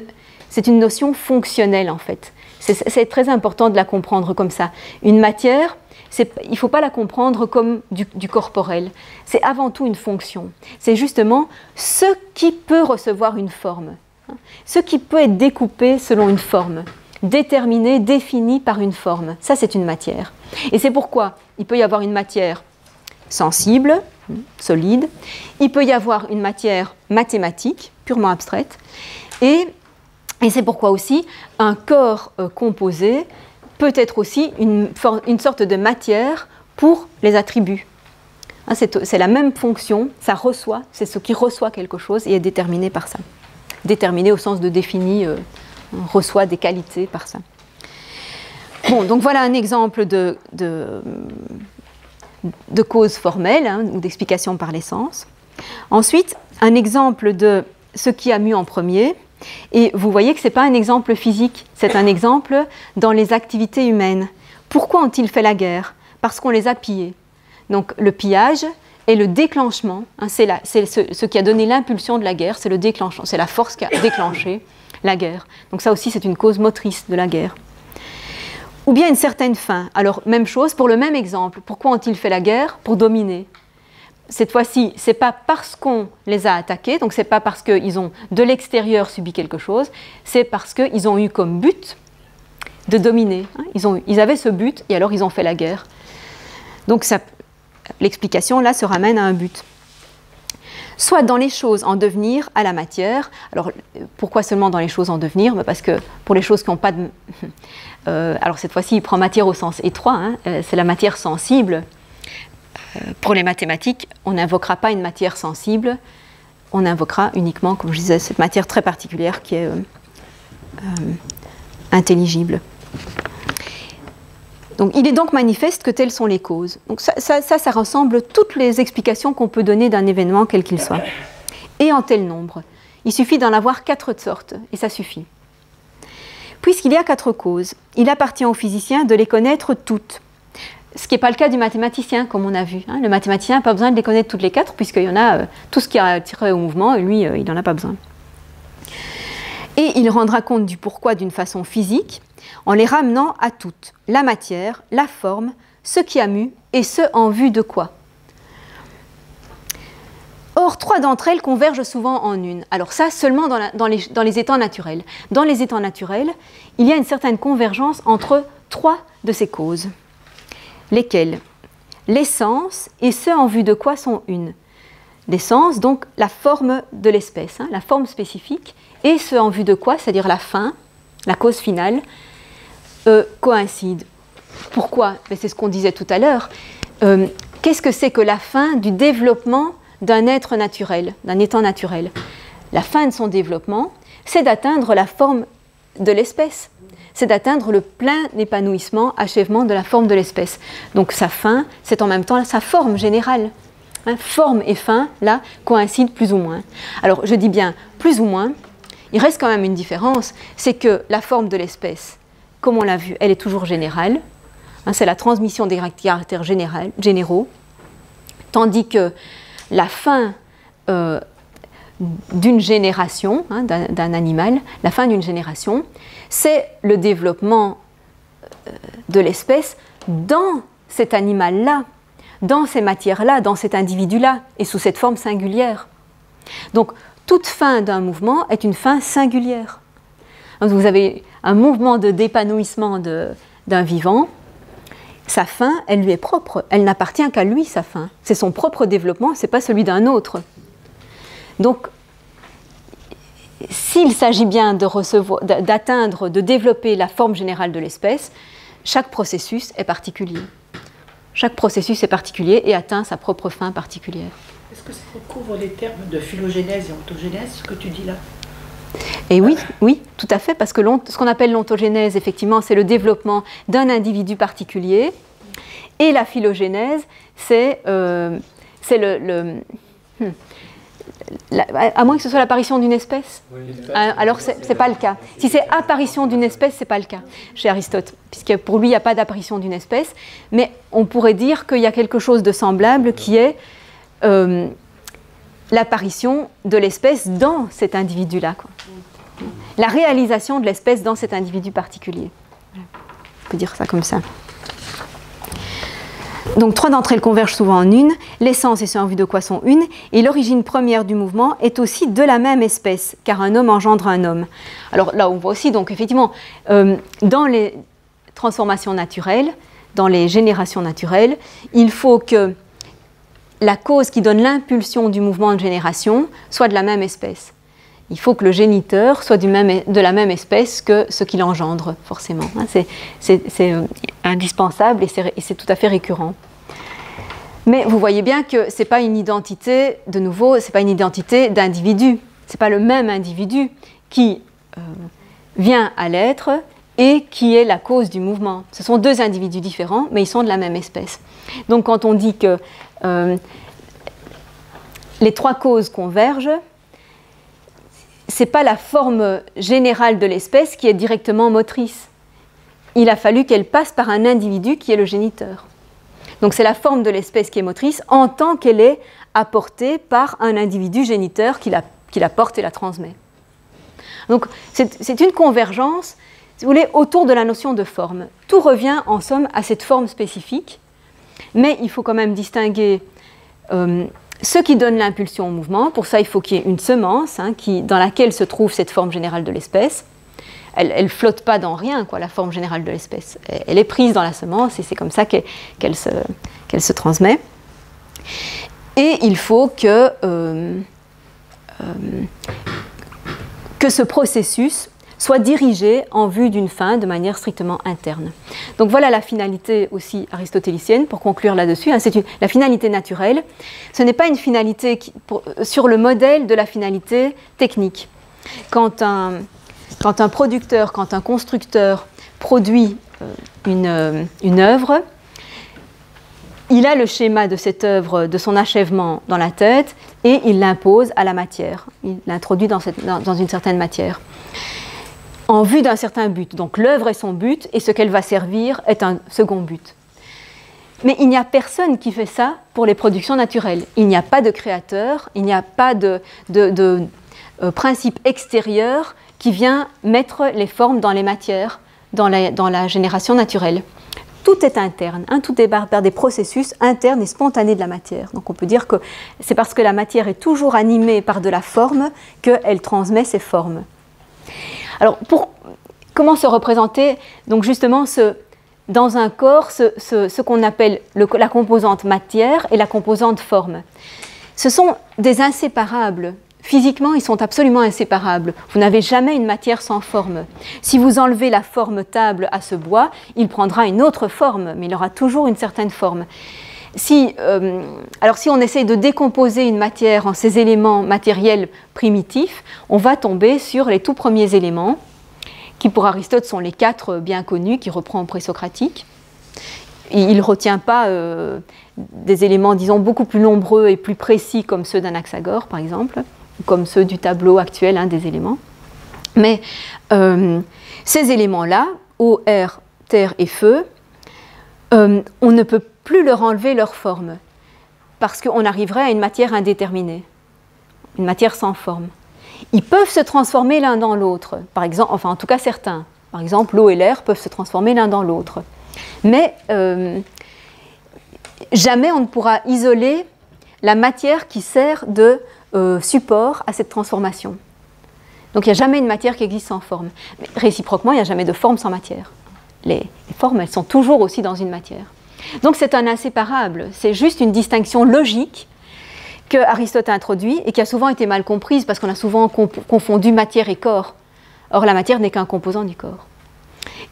notion fonctionnelle en fait. C'est très important de la comprendre comme ça. Une matière, il ne faut pas la comprendre comme du corporel. C'est avant tout une fonction. C'est justement ce qui peut recevoir une forme, ce qui peut être découpé selon une forme, déterminé, défini par une forme. Ça, c'est une matière. Et c'est pourquoi il peut y avoir une matière sensible, solide. Il peut y avoir une matière mathématique, purement abstraite. Et c'est pourquoi aussi un corps composé peut être aussi une sorte de matière pour les attributs. C'est la même fonction, ça reçoit, c'est ce qui reçoit quelque chose et est déterminé par ça. Déterminé au sens de défini, reçoit des qualités par ça. Bon, donc voilà un exemple de cause formelle ou d'explication par l'essence. Ensuite, un exemple de ce qui a mu en premier. Et vous voyez que ce n'est pas un exemple physique, c'est un exemple dans les activités humaines. Pourquoi ont-ils fait la guerre? Parce qu'on les a pillés. Donc le pillage et le déclenchement, c'est ce qui a donné l'impulsion de la guerre, c'est le déclenchement, c'est la force qui a déclenché la guerre. Donc ça aussi c'est une cause motrice de la guerre. Ou bien une certaine fin. Alors même chose pour le même exemple. Pourquoi ont-ils fait la guerre? Pour dominer. Cette fois-ci, ce n'est pas parce qu'on les a attaqués, donc ce n'est pas parce qu'ils ont de l'extérieur subi quelque chose, c'est parce qu'ils ont eu comme but de dominer. Ils avaient ce but et alors ils ont fait la guerre. Donc l'explication là se ramène à un but. Soit dans les choses en devenir à la matière. Alors pourquoi seulement dans les choses en devenir? Parce que pour les choses qui n'ont pas de... alors cette fois-ci, il prend matière au sens étroit, c'est la matière sensible. Pour les mathématiques, on n'invoquera pas une matière sensible, on invoquera uniquement, comme je disais, cette matière très particulière qui est intelligible. Donc, il est donc manifeste que telles sont les causes. Donc ça rassemble toutes les explications qu'on peut donner d'un événement quel qu'il soit. Et en tel nombre. Il suffit d'en avoir 4 sortes, et ça suffit. Puisqu'il y a 4 causes, il appartient aux physiciens de les connaître toutes. Ce qui n'est pas le cas du mathématicien, comme on a vu. Le mathématicien n'a pas besoin de les connaître toutes les 4, puisqu'il y en a tout ce qui a tiré au mouvement, et lui, il n'en a pas besoin. Et il rendra compte du pourquoi d'une façon physique, en les ramenant à toutes, la matière, la forme, ce qui a mu, et ce en vue de quoi. Or, 3 d'entre elles convergent souvent en une. Alors ça, seulement dans les états naturels. Dans les états naturels, il y a une certaine convergence entre 3 de ces causes. Lesquelles? L'essence et ce en vue de quoi sont une. L'essence, donc la forme de l'espèce, la forme spécifique, et ce en vue de quoi, c'est-à-dire la fin, la cause finale, coïncident. Pourquoi? C'est ce qu'on disait tout à l'heure. Qu'est-ce que c'est que la fin du développement d'un être naturel, d'un état naturel? La fin de son développement, c'est d'atteindre la forme de l'espèce. C'est d'atteindre le plein épanouissement, achèvement de la forme de l'espèce. Donc sa fin, c'est en même temps sa forme générale. Forme et fin, là, coïncident plus ou moins. Alors, je dis bien plus ou moins, il reste quand même une différence, c'est que la forme de l'espèce, comme on l'a vu, elle est toujours générale. C'est la transmission des caractères généraux, tandis que la fin d'une génération, d'un animal, la fin d'une génération, c'est le développement de l'espèce dans cet animal-là, dans ces matières-là, dans cet individu-là, et sous cette forme singulière. Donc, toute fin d'un mouvement est une fin singulière. Vous avez un mouvement d'épanouissement d'un vivant, sa fin, elle lui est propre, elle n'appartient qu'à lui, sa fin. C'est son propre développement, ce n'est pas celui d'un autre. Donc, s'il s'agit bien d'atteindre, de développer la forme générale de l'espèce, chaque processus est particulier. Chaque processus est particulier et atteint sa propre fin particulière. Est-ce que ça recouvre les termes de phylogénèse et ontogénèse, ce que tu dis là? Et oui, oui, tout à fait, parce que ce qu'on appelle l'ontogénèse, effectivement, c'est le développement d'un individu particulier, et la phylogénèse, c'est à moins que ce soit l'apparition d'une espèce. Oui, alors, ce n'est pas le cas. Si c'est apparition d'une espèce, ce n'est pas le cas chez Aristote, puisque pour lui, il n'y a pas d'apparition d'une espèce, mais on pourrait dire qu'il y a quelque chose de semblable qui est l'apparition de l'espèce dans cet individu-là. La réalisation de l'espèce dans cet individu particulier. On peut dire ça comme ça. Donc 3 d'entre elles convergent souvent en une, l'essence et ce en vue de quoi sont une, et l'origine première du mouvement est aussi de la même espèce, car un homme engendre un homme. Alors là, on voit aussi, donc effectivement, dans les transformations naturelles, dans les générations naturelles, il faut que la cause qui donne l'impulsion du mouvement de génération soit de la même espèce. Il faut que le géniteur soit de la même espèce que ce qu'il engendre, forcément. C'est indispensable et c'est tout à fait récurrent. Mais vous voyez bien que ce n'est pas une identité, de nouveau, ce n'est pas une identité d'individu. Ce n'est pas le même individu qui vient à l'être et qui est la cause du mouvement. Ce sont 2 individus différents, mais ils sont de la même espèce. Donc quand on dit que les 3 causes convergent, ce n'est pas la forme générale de l'espèce qui est directement motrice. Il a fallu qu'elle passe par un individu qui est le géniteur. Donc c'est la forme de l'espèce qui est motrice en tant qu'elle est apportée par un individu géniteur qui la porte et la transmet. Donc c'est une convergence, si vous voulez, autour de la notion de forme. Tout revient en somme à cette forme spécifique, mais il faut quand même distinguer ce qui donne l'impulsion au mouvement. Pour ça, il faut qu'il y ait une semence dans laquelle se trouve cette forme générale de l'espèce. Elle ne flotte pas dans rien, la forme générale de l'espèce. Elle est prise dans la semence et c'est comme ça qu'elle se transmet. Et il faut que ce processus soit dirigé en vue d'une fin de manière strictement interne. Donc voilà la finalité aussi aristotélicienne, pour conclure là-dessus. La finalité naturelle, ce n'est pas une finalité sur le modèle de la finalité technique. Quand un producteur, quand un constructeur produit une œuvre, il a le schéma de cette œuvre, de son achèvement dans la tête, et il l'impose à la matière. Il l'introduit dans une certaine matière, en vue d'un certain but. Donc l'œuvre est son but, et ce qu'elle va servir est un second but. Mais il n'y a personne qui fait ça pour les productions naturelles. Il n'y a pas de créateur, il n'y a pas de principe extérieur qui vient mettre les formes dans les matières, dans la génération naturelle. Tout tout est interne, hein, tout est par des processus internes et spontanés de la matière. Donc on peut dire que c'est parce que la matière est toujours animée par de la forme qu'elle transmet ses formes. Alors comment se représenter donc justement dans un corps ce qu'on appelle la composante matière et la composante forme? Ce sont des inséparables. Physiquement, ils sont absolument inséparables. Vous n'avez jamais une matière sans forme. Si vous enlevez la forme table à ce bois, il prendra une autre forme, mais il aura toujours une certaine forme. Alors si on essaye de décomposer une matière en ses éléments matériels primitifs, on va tomber sur les tout premiers éléments, qui pour Aristote sont les 4 bien connus, qui reprend en présocratique. Il ne retient pas des éléments, disons, beaucoup plus nombreux et plus précis comme ceux d'Anaxagore, par exemple, ou comme ceux du tableau actuel, hein, des éléments. Mais ces éléments-là, eau, air, terre et feu, on ne peut plus leur enlever leur forme, parce qu'on arriverait à une matière indéterminée, une matière sans forme. Ils peuvent se transformer l'un dans l'autre, par exemple, enfin en tout cas certains. Par exemple, l'eau et l'air peuvent se transformer l'un dans l'autre. Mais jamais on ne pourra isoler la matière qui sert de support à cette transformation. Donc il n'y a jamais une matière qui existe sans forme. Mais réciproquement, il n'y a jamais de forme sans matière. Les formes, elles sont toujours aussi dans une matière. Donc c'est un inséparable, c'est juste une distinction logique que Aristote a introduit et qui a souvent été mal comprise parce qu'on a souvent confondu matière et corps. Or la matière n'est qu'un composant du corps.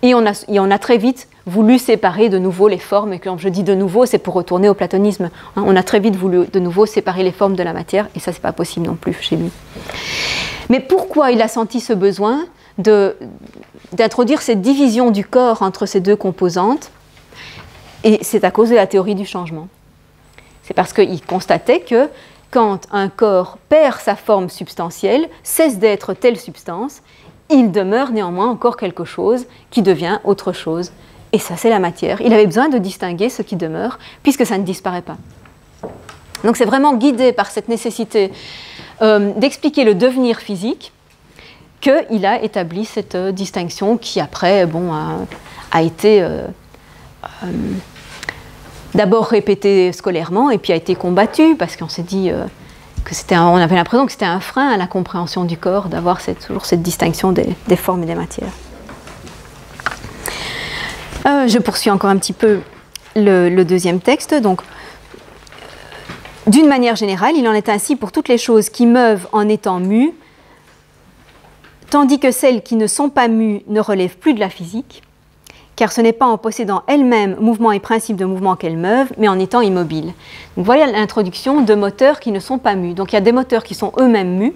Et on a très vite voulu séparer de nouveau les formes, et quand je dis de nouveau, c'est pour retourner au platonisme. Hein, on a très vite voulu de nouveau séparer les formes de la matière, et ça, c'est pas possible non plus chez lui. Mais pourquoi il a senti ce besoin d'introduire cette division du corps entre ces deux composantes? Et c'est à cause de la théorie du changement. C'est parce qu'il constatait que quand un corps perd sa forme substantielle, cesse d'être telle substance, il demeure néanmoins encore quelque chose qui devient autre chose. Et ça, c'est la matière. Il avait besoin de distinguer ce qui demeure, puisque ça ne disparaît pas. Donc c'est vraiment guidé par cette nécessité d'expliquer le devenir physique qu'il a établi cette distinction qui, après, a été d'abord répétée scolairement et puis a été combattue, parce qu'on s'est dit... on avait l'impression que c'était un frein à la compréhension du corps d'avoir toujours cette distinction des formes et des matières. Je poursuis encore un petit peu le deuxième texte. Donc, d'une manière générale, il en est ainsi pour toutes les choses qui meuvent en étant mues, tandis que celles qui ne sont pas mues ne relèvent plus de la physique, car ce n'est pas en possédant elles-mêmes mouvement et principe de mouvement qu'elles meuvent, mais en étant immobiles. Donc voilà l'introduction de moteurs qui ne sont pas mus. Donc il y a des moteurs qui sont eux-mêmes mus.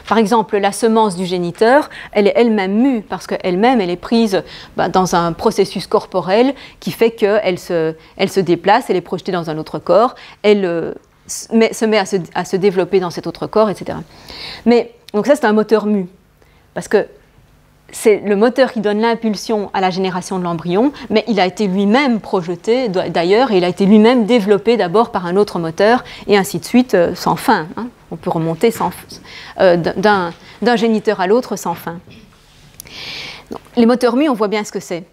Par exemple, la semence du géniteur, elle est elle-même mue, parce qu'elle-même, elle est prise dans un processus corporel qui fait qu'elle se déplace, elle est projetée dans un autre corps, elle se met à se développer dans cet autre corps, etc. Mais, donc ça, c'est un moteur mu, parce que c'est le moteur qui donne l'impulsion à la génération de l'embryon, mais il a été lui-même projeté d'ailleurs, et il a été lui-même développé d'abord par un autre moteur, et ainsi de suite, sans fin. Hein. On peut remonter d'un géniteur à l'autre sans fin. Donc, les moteurs mu, on voit bien ce que c'est.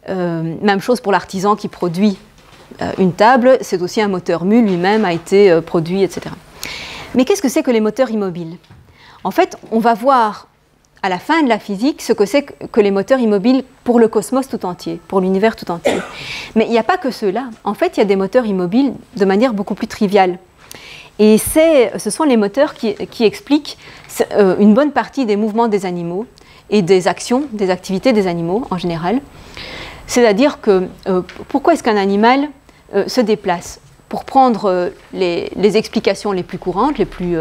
Même chose pour l'artisan qui produit une table, c'est aussi un moteur mu, lui-même a été produit, etc. Mais qu'est-ce que c'est que les moteurs immobiles? En fait, on va voir à la fin de la physique ce que c'est que les moteurs immobiles pour le cosmos tout entier, pour l'univers tout entier. Mais il n'y a pas que ceux-là. En fait, il y a des moteurs immobiles de manière beaucoup plus triviale. Et ce sont les moteurs qui expliquent une bonne partie des mouvements des animaux et des actions, des activités des animaux en général. C'est-à-dire que pourquoi est-ce qu'un animal se déplace? Pour prendre les explications les plus courantes, les plus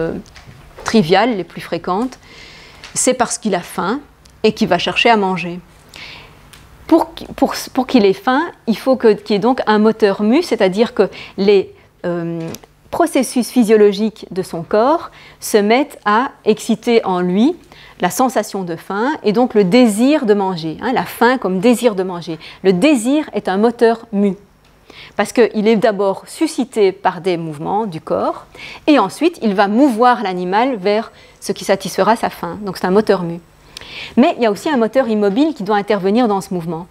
triviales, les plus fréquentes, c'est parce qu'il a faim et qu'il va chercher à manger. Pour qu'il ait faim, il faut qu'il y ait donc un moteur mu, c'est-à-dire que les processus physiologiques de son corps se mettent à exciter en lui la sensation de faim et donc le désir de manger, hein, la faim comme désir de manger. Le désir est un moteur mu, parce qu'il est d'abord suscité par des mouvements du corps et ensuite il va mouvoir l'animal vers ce qui satisfera sa faim. Donc c'est un moteur mu. Mais il y a aussi un moteur immobile qui doit intervenir dans ce mouvement.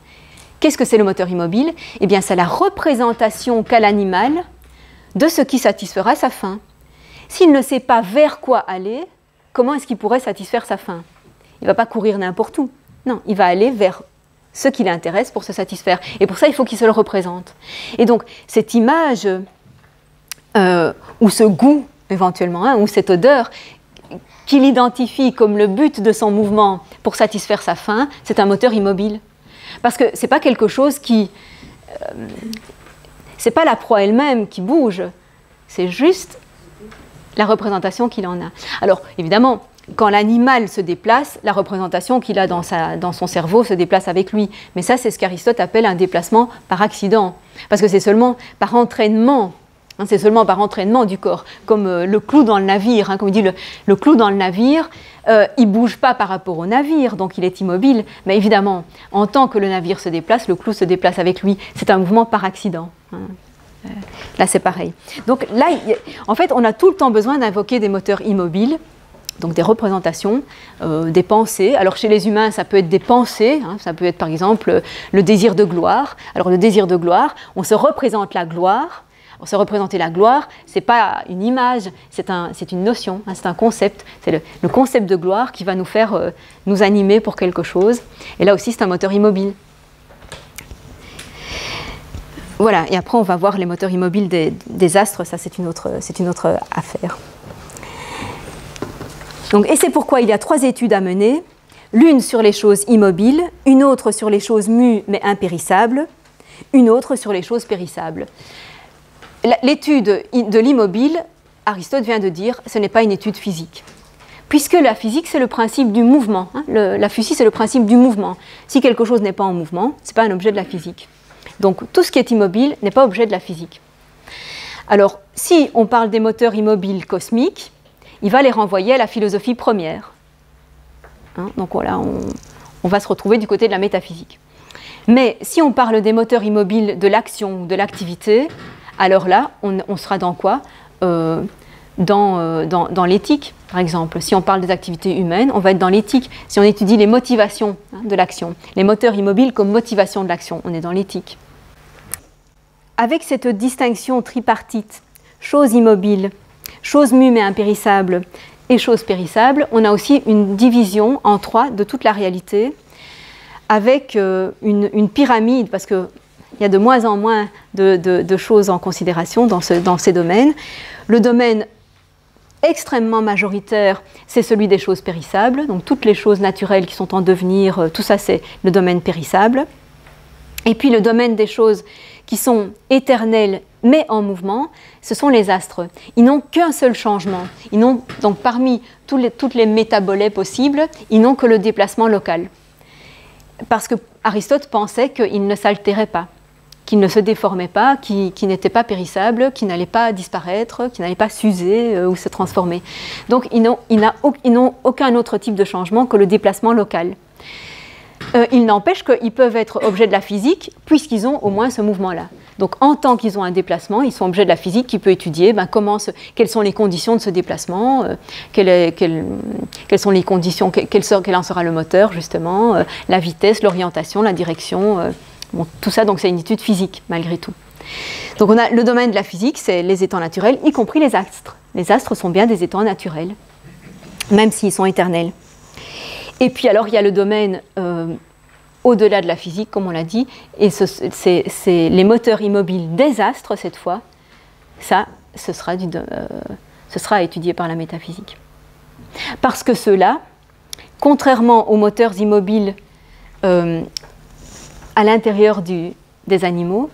Qu'est-ce que c'est le moteur immobile? Eh bien, c'est la représentation qu'a l'animal de ce qui satisfera sa faim. S'il ne sait pas vers quoi aller, comment est-ce qu'il pourrait satisfaire sa faim? Il ne va pas courir n'importe où. Non, il va aller vers ce qui l'intéresse pour se satisfaire. Et pour ça, il faut qu'il se le représente. Et donc, cette image, ou ce goût, éventuellement, hein, ou cette odeur, qu'il identifie comme le but de son mouvement pour satisfaire sa faim, c'est un moteur immobile. Parce que ce n'est pas quelque chose qui... c'est pas la proie elle-même qui bouge, c'est juste la représentation qu'il en a. Alors, évidemment, quand l'animal se déplace, la représentation qu'il a dans son cerveau se déplace avec lui. Mais ça, c'est ce qu'Aristote appelle un déplacement par accident. Parce que c'est seulement par entraînement. C'est seulement par entraînement du corps, comme le clou dans le navire. Hein, comme il dit, le clou dans le navire, il ne bouge pas par rapport au navire, donc il est immobile. Mais évidemment, en tant que le navire se déplace, le clou se déplace avec lui. C'est un mouvement par accident. Hein. Là, c'est pareil. Donc là, en fait, on a tout le temps besoin d'invoquer des moteurs immobiles, donc des représentations, des pensées. Alors chez les humains, ça peut être des pensées, hein, ça peut être par exemple le désir de gloire. Alors le désir de gloire, on se représente la gloire. On se représenter la gloire, ce n'est pas une image, c'est une notion, hein, c'est un concept. C'est le concept de gloire qui va nous faire nous animer pour quelque chose. Et là aussi, c'est un moteur immobile. Voilà, et après, on va voir les moteurs immobiles des astres. Ça, c'est une autre affaire. Donc, et c'est pourquoi il y a 3 études à mener. L'une sur les choses immobiles, une autre sur les choses mues mais impérissables, une autre sur les choses périssables. L'étude de l'immobile, Aristote vient de dire, ce n'est pas une étude physique. Puisque la physique, c'est le principe du mouvement. Hein, la physique, c'est le principe du mouvement. Si quelque chose n'est pas en mouvement, ce n'est pas un objet de la physique. Donc, tout ce qui est immobile n'est pas objet de la physique. Alors, si on parle des moteurs immobiles cosmiques, il va les renvoyer à la philosophie première. Hein, donc voilà, on va se retrouver du côté de la métaphysique. Mais si on parle des moteurs immobiles de l'action ou de l'activité, alors là, on sera dans quoi? Dans l'éthique, par exemple. Si on parle des activités humaines, on va être dans l'éthique. Si on étudie les motivations de l'action, les moteurs immobiles comme motivation de l'action, on est dans l'éthique. Avec cette distinction tripartite, chose immobile, chose mue mais impérissable et chose périssable, on a aussi une division en 3 de toute la réalité, avec une pyramide, parce que il y a de moins en moins de choses en considération dans ces domaines. Le domaine extrêmement majoritaire, c'est celui des choses périssables. Donc toutes les choses naturelles qui sont en devenir, tout ça c'est le domaine périssable. Et puis le domaine des choses qui sont éternelles mais en mouvement, ce sont les astres. Ils n'ont qu'un seul changement. Ils n'ont, donc parmi toutes les métabolets possibles, ils n'ont que le déplacement local. Parce que Aristote pensait qu'ils ne s'altéraient pas, qu'ils ne se déformaient pas, qui n'étaient pas périssables, qui n'allaient pas disparaître, qui n'allaient pas s'user ou se transformer. Donc ils n'ont aucun autre type de changement que le déplacement local. Il n'empêche qu'ils peuvent être objets de la physique puisqu'ils ont au moins ce mouvement-là. Donc en tant qu'ils ont un déplacement, ils sont objets de la physique qui peut étudier quelles sont les conditions de ce déplacement, quelles sont les conditions, quel en sera le moteur justement, la vitesse, l'orientation, la direction. Bon, tout ça, donc c'est une étude physique, malgré tout. Donc on a le domaine de la physique, c'est les états naturels, y compris les astres. Les astres sont bien des états naturels, même s'ils sont éternels. Et puis alors, il y a le domaine au-delà de la physique, comme on l'a dit, et c'est les moteurs immobiles des astres, cette fois. Ça, ce sera étudié par la métaphysique. Parce que ceux-là, contrairement aux moteurs immobiles à l'intérieur des animaux,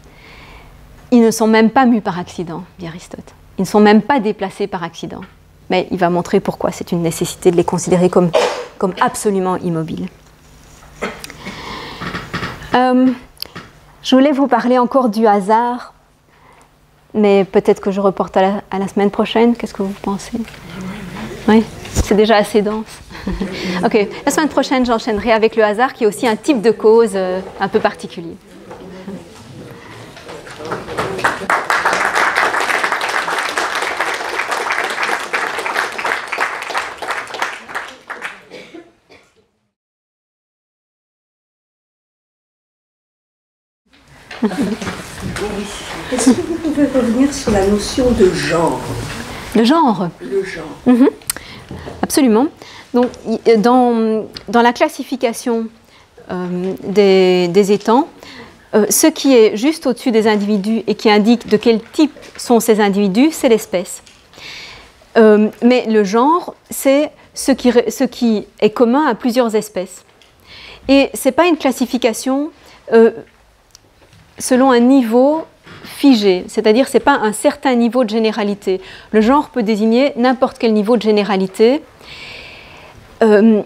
ils ne sont même pas mus par accident, dit Aristote. Ils ne sont même pas déplacés par accident. Mais il va montrer pourquoi c'est une nécessité de les considérer comme absolument immobiles. Je voulais vous parler encore du hasard, mais peut-être que je reporte à la semaine prochaine. Qu'est-ce que vous pensez? Oui, c'est déjà assez dense. Ok, la semaine prochaine, j'enchaînerai avec le hasard, qui est aussi un type de cause un peu particulier. Est-ce que vous pouvez revenir sur la notion de genre? Le genre. Le genre. Absolument. Donc, dans la classification des étangs, ce qui est juste au-dessus des individus et qui indique de quel type sont ces individus, c'est l'espèce. Mais le genre, c'est ce qui est commun à plusieurs espèces. Et ce n'est pas une classification selon un niveau figé, c'est-à-dire ce n'est pas un certain niveau de généralité. Le genre peut désigner n'importe quel niveau de généralité. Il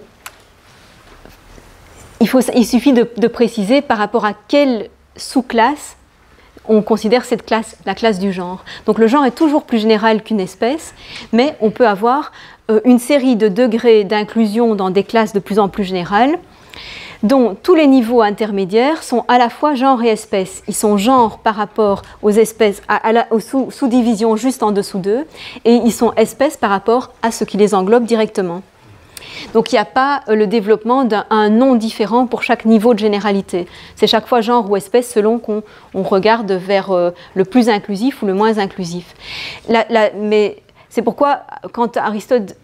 suffit de préciser par rapport à quelle sous-classe on considère cette classe, la classe du genre. Donc le genre est toujours plus général qu'une espèce, mais on peut avoir une série de degrés d'inclusion dans des classes de plus en plus générales, dont tous les niveaux intermédiaires sont à la fois genre et espèce. Ils sont genre par rapport aux espèces, aux sous-divisions juste en dessous d'eux, et ils sont espèces par rapport à ce qui les englobe directement. Donc il n'y a pas le développement d'un nom différent pour chaque niveau de généralité. C'est chaque fois genre ou espèce selon qu'on regarde vers le plus inclusif ou le moins inclusif. Mais c'est pourquoi quand Aristote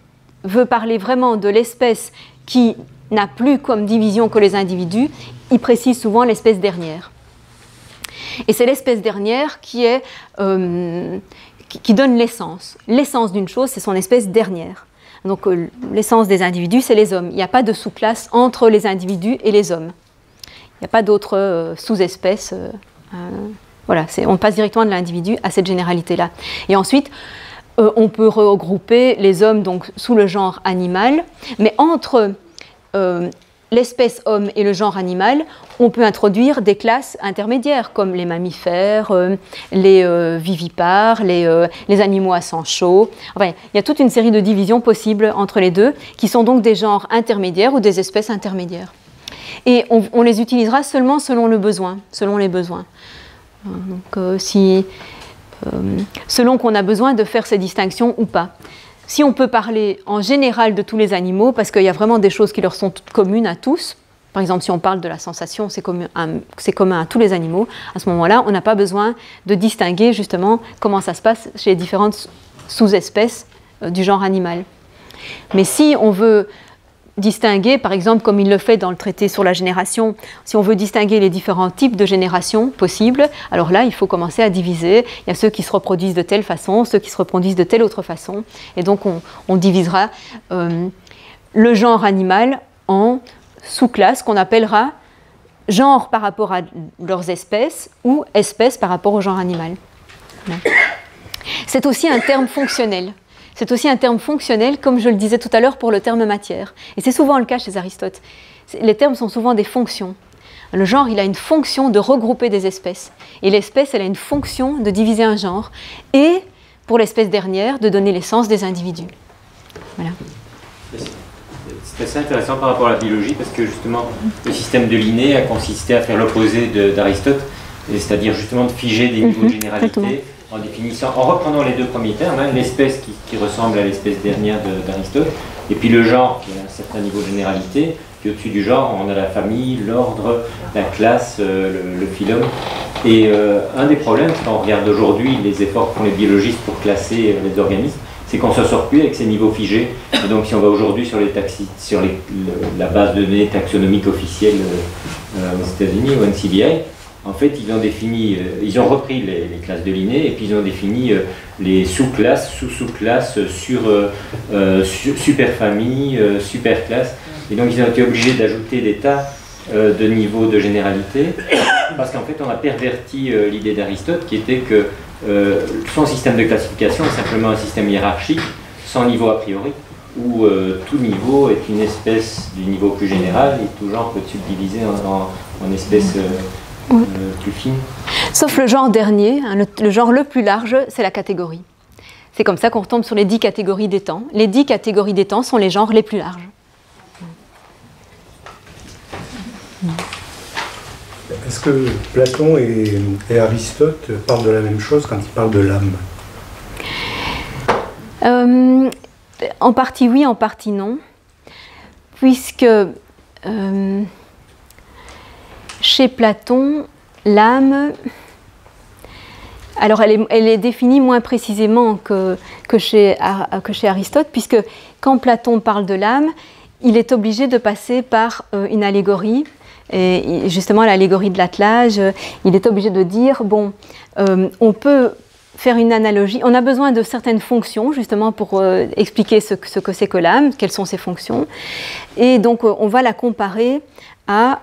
veut parler vraiment de l'espèce qui n'a plus comme division que les individus, il précise souvent l'espèce dernière. Et c'est l'espèce dernière qui donne l'essence. L'essence d'une chose, c'est son espèce dernière. Donc l'essence des individus, c'est les hommes. Il n'y a pas de sous-classe entre les individus et les hommes. Il n'y a pas d'autres sous-espèces. Voilà, on passe directement de l'individu à cette généralité-là. Et ensuite, on peut regrouper les hommes donc, sous le genre animal, mais entre l'espèce homme et le genre animal, on peut introduire des classes intermédiaires comme les mammifères, les vivipares, les animaux à sang chaud. Enfin, il y a toute une série de divisions possibles entre les deux qui sont donc des genres intermédiaires ou des espèces intermédiaires. Et on les utilisera seulement selon le besoin, selon les besoins. Donc, selon qu'on a besoin de faire ces distinctions ou pas. Si on peut parler en général de tous les animaux, parce qu'il y a vraiment des choses qui leur sont toutes communes à tous, par exemple si on parle de la sensation, c'est commun à tous les animaux, à ce moment-là, on n'a pas besoin de distinguer justement comment ça se passe chez les différentes sous-espèces du genre animal. Mais si on veut distinguer, par exemple, comme il le fait dans le traité sur la génération, si on veut distinguer les différents types de générations possibles, alors là, il faut commencer à diviser. Il y a ceux qui se reproduisent de telle façon, ceux qui se reproduisent de telle autre façon. Et donc, on divisera le genre animal en sous-classes qu'on appellera genre par rapport à leurs espèces ou espèces par rapport au genre animal. C'est aussi un terme fonctionnel. C'est aussi un terme fonctionnel, comme je le disais tout à l'heure, pour le terme matière. Et c'est souvent le cas chez Aristote. Les termes sont souvent des fonctions. Le genre, il a une fonction de regrouper des espèces. Et l'espèce, elle a une fonction de diviser un genre. Et, pour l'espèce dernière, de donner l'essence des individus. Voilà. C'est assez intéressant par rapport à la biologie, parce que justement, le système de Linné a consisté à faire l'opposé d'Aristote, c'est-à-dire justement de figer des niveaux de généralité. En définissant, en reprenant les deux premiers termes, hein, l'espèce qui ressemble à l'espèce dernière d'Aristote, et puis le genre qui a un certain niveau de généralité, puis au-dessus du genre, on a la famille, l'ordre, la classe, le phylum. Et un des problèmes, quand on regarde aujourd'hui les efforts qu'ont les biologistes pour classer les organismes, c'est qu'on ne se sort plus avec ces niveaux figés. Et donc si on va aujourd'hui sur la base de données taxonomique officielle aux États-Unis, au NCBI, en fait, ils ont repris les classes de Linné et puis ils ont défini les sous-classes, sous-sous-classes, super-familles, super-classes. Et donc, ils ont été obligés d'ajouter des tas de niveaux de généralité parce qu'en fait, on a perverti l'idée d'Aristote qui était que son système de classification est simplement un système hiérarchique sans niveau a priori où tout niveau est une espèce du niveau plus général et tout genre peut être subdivisé en espèces plus fines. Sauf le genre dernier, hein, le genre le plus large, c'est la catégorie. C'est comme ça qu'on retombe sur les 10 catégories d'étangs. Les 10 catégories d'étangs sont les genres les plus larges. Est-ce que Platon et Aristote parlent de la même chose quand ils parlent de l'âme? En partie oui, en partie non. Puisque chez Platon, l'âme, alors elle est définie moins précisément que chez Aristote, puisque quand Platon parle de l'âme, il est obligé de passer par une allégorie, et justement l'allégorie de l'attelage. Il est obligé de dire, bon, on peut faire une analogie, on a besoin de certaines fonctions justement pour expliquer ce que c'est que l'âme, quelles sont ses fonctions, et donc on va la comparer à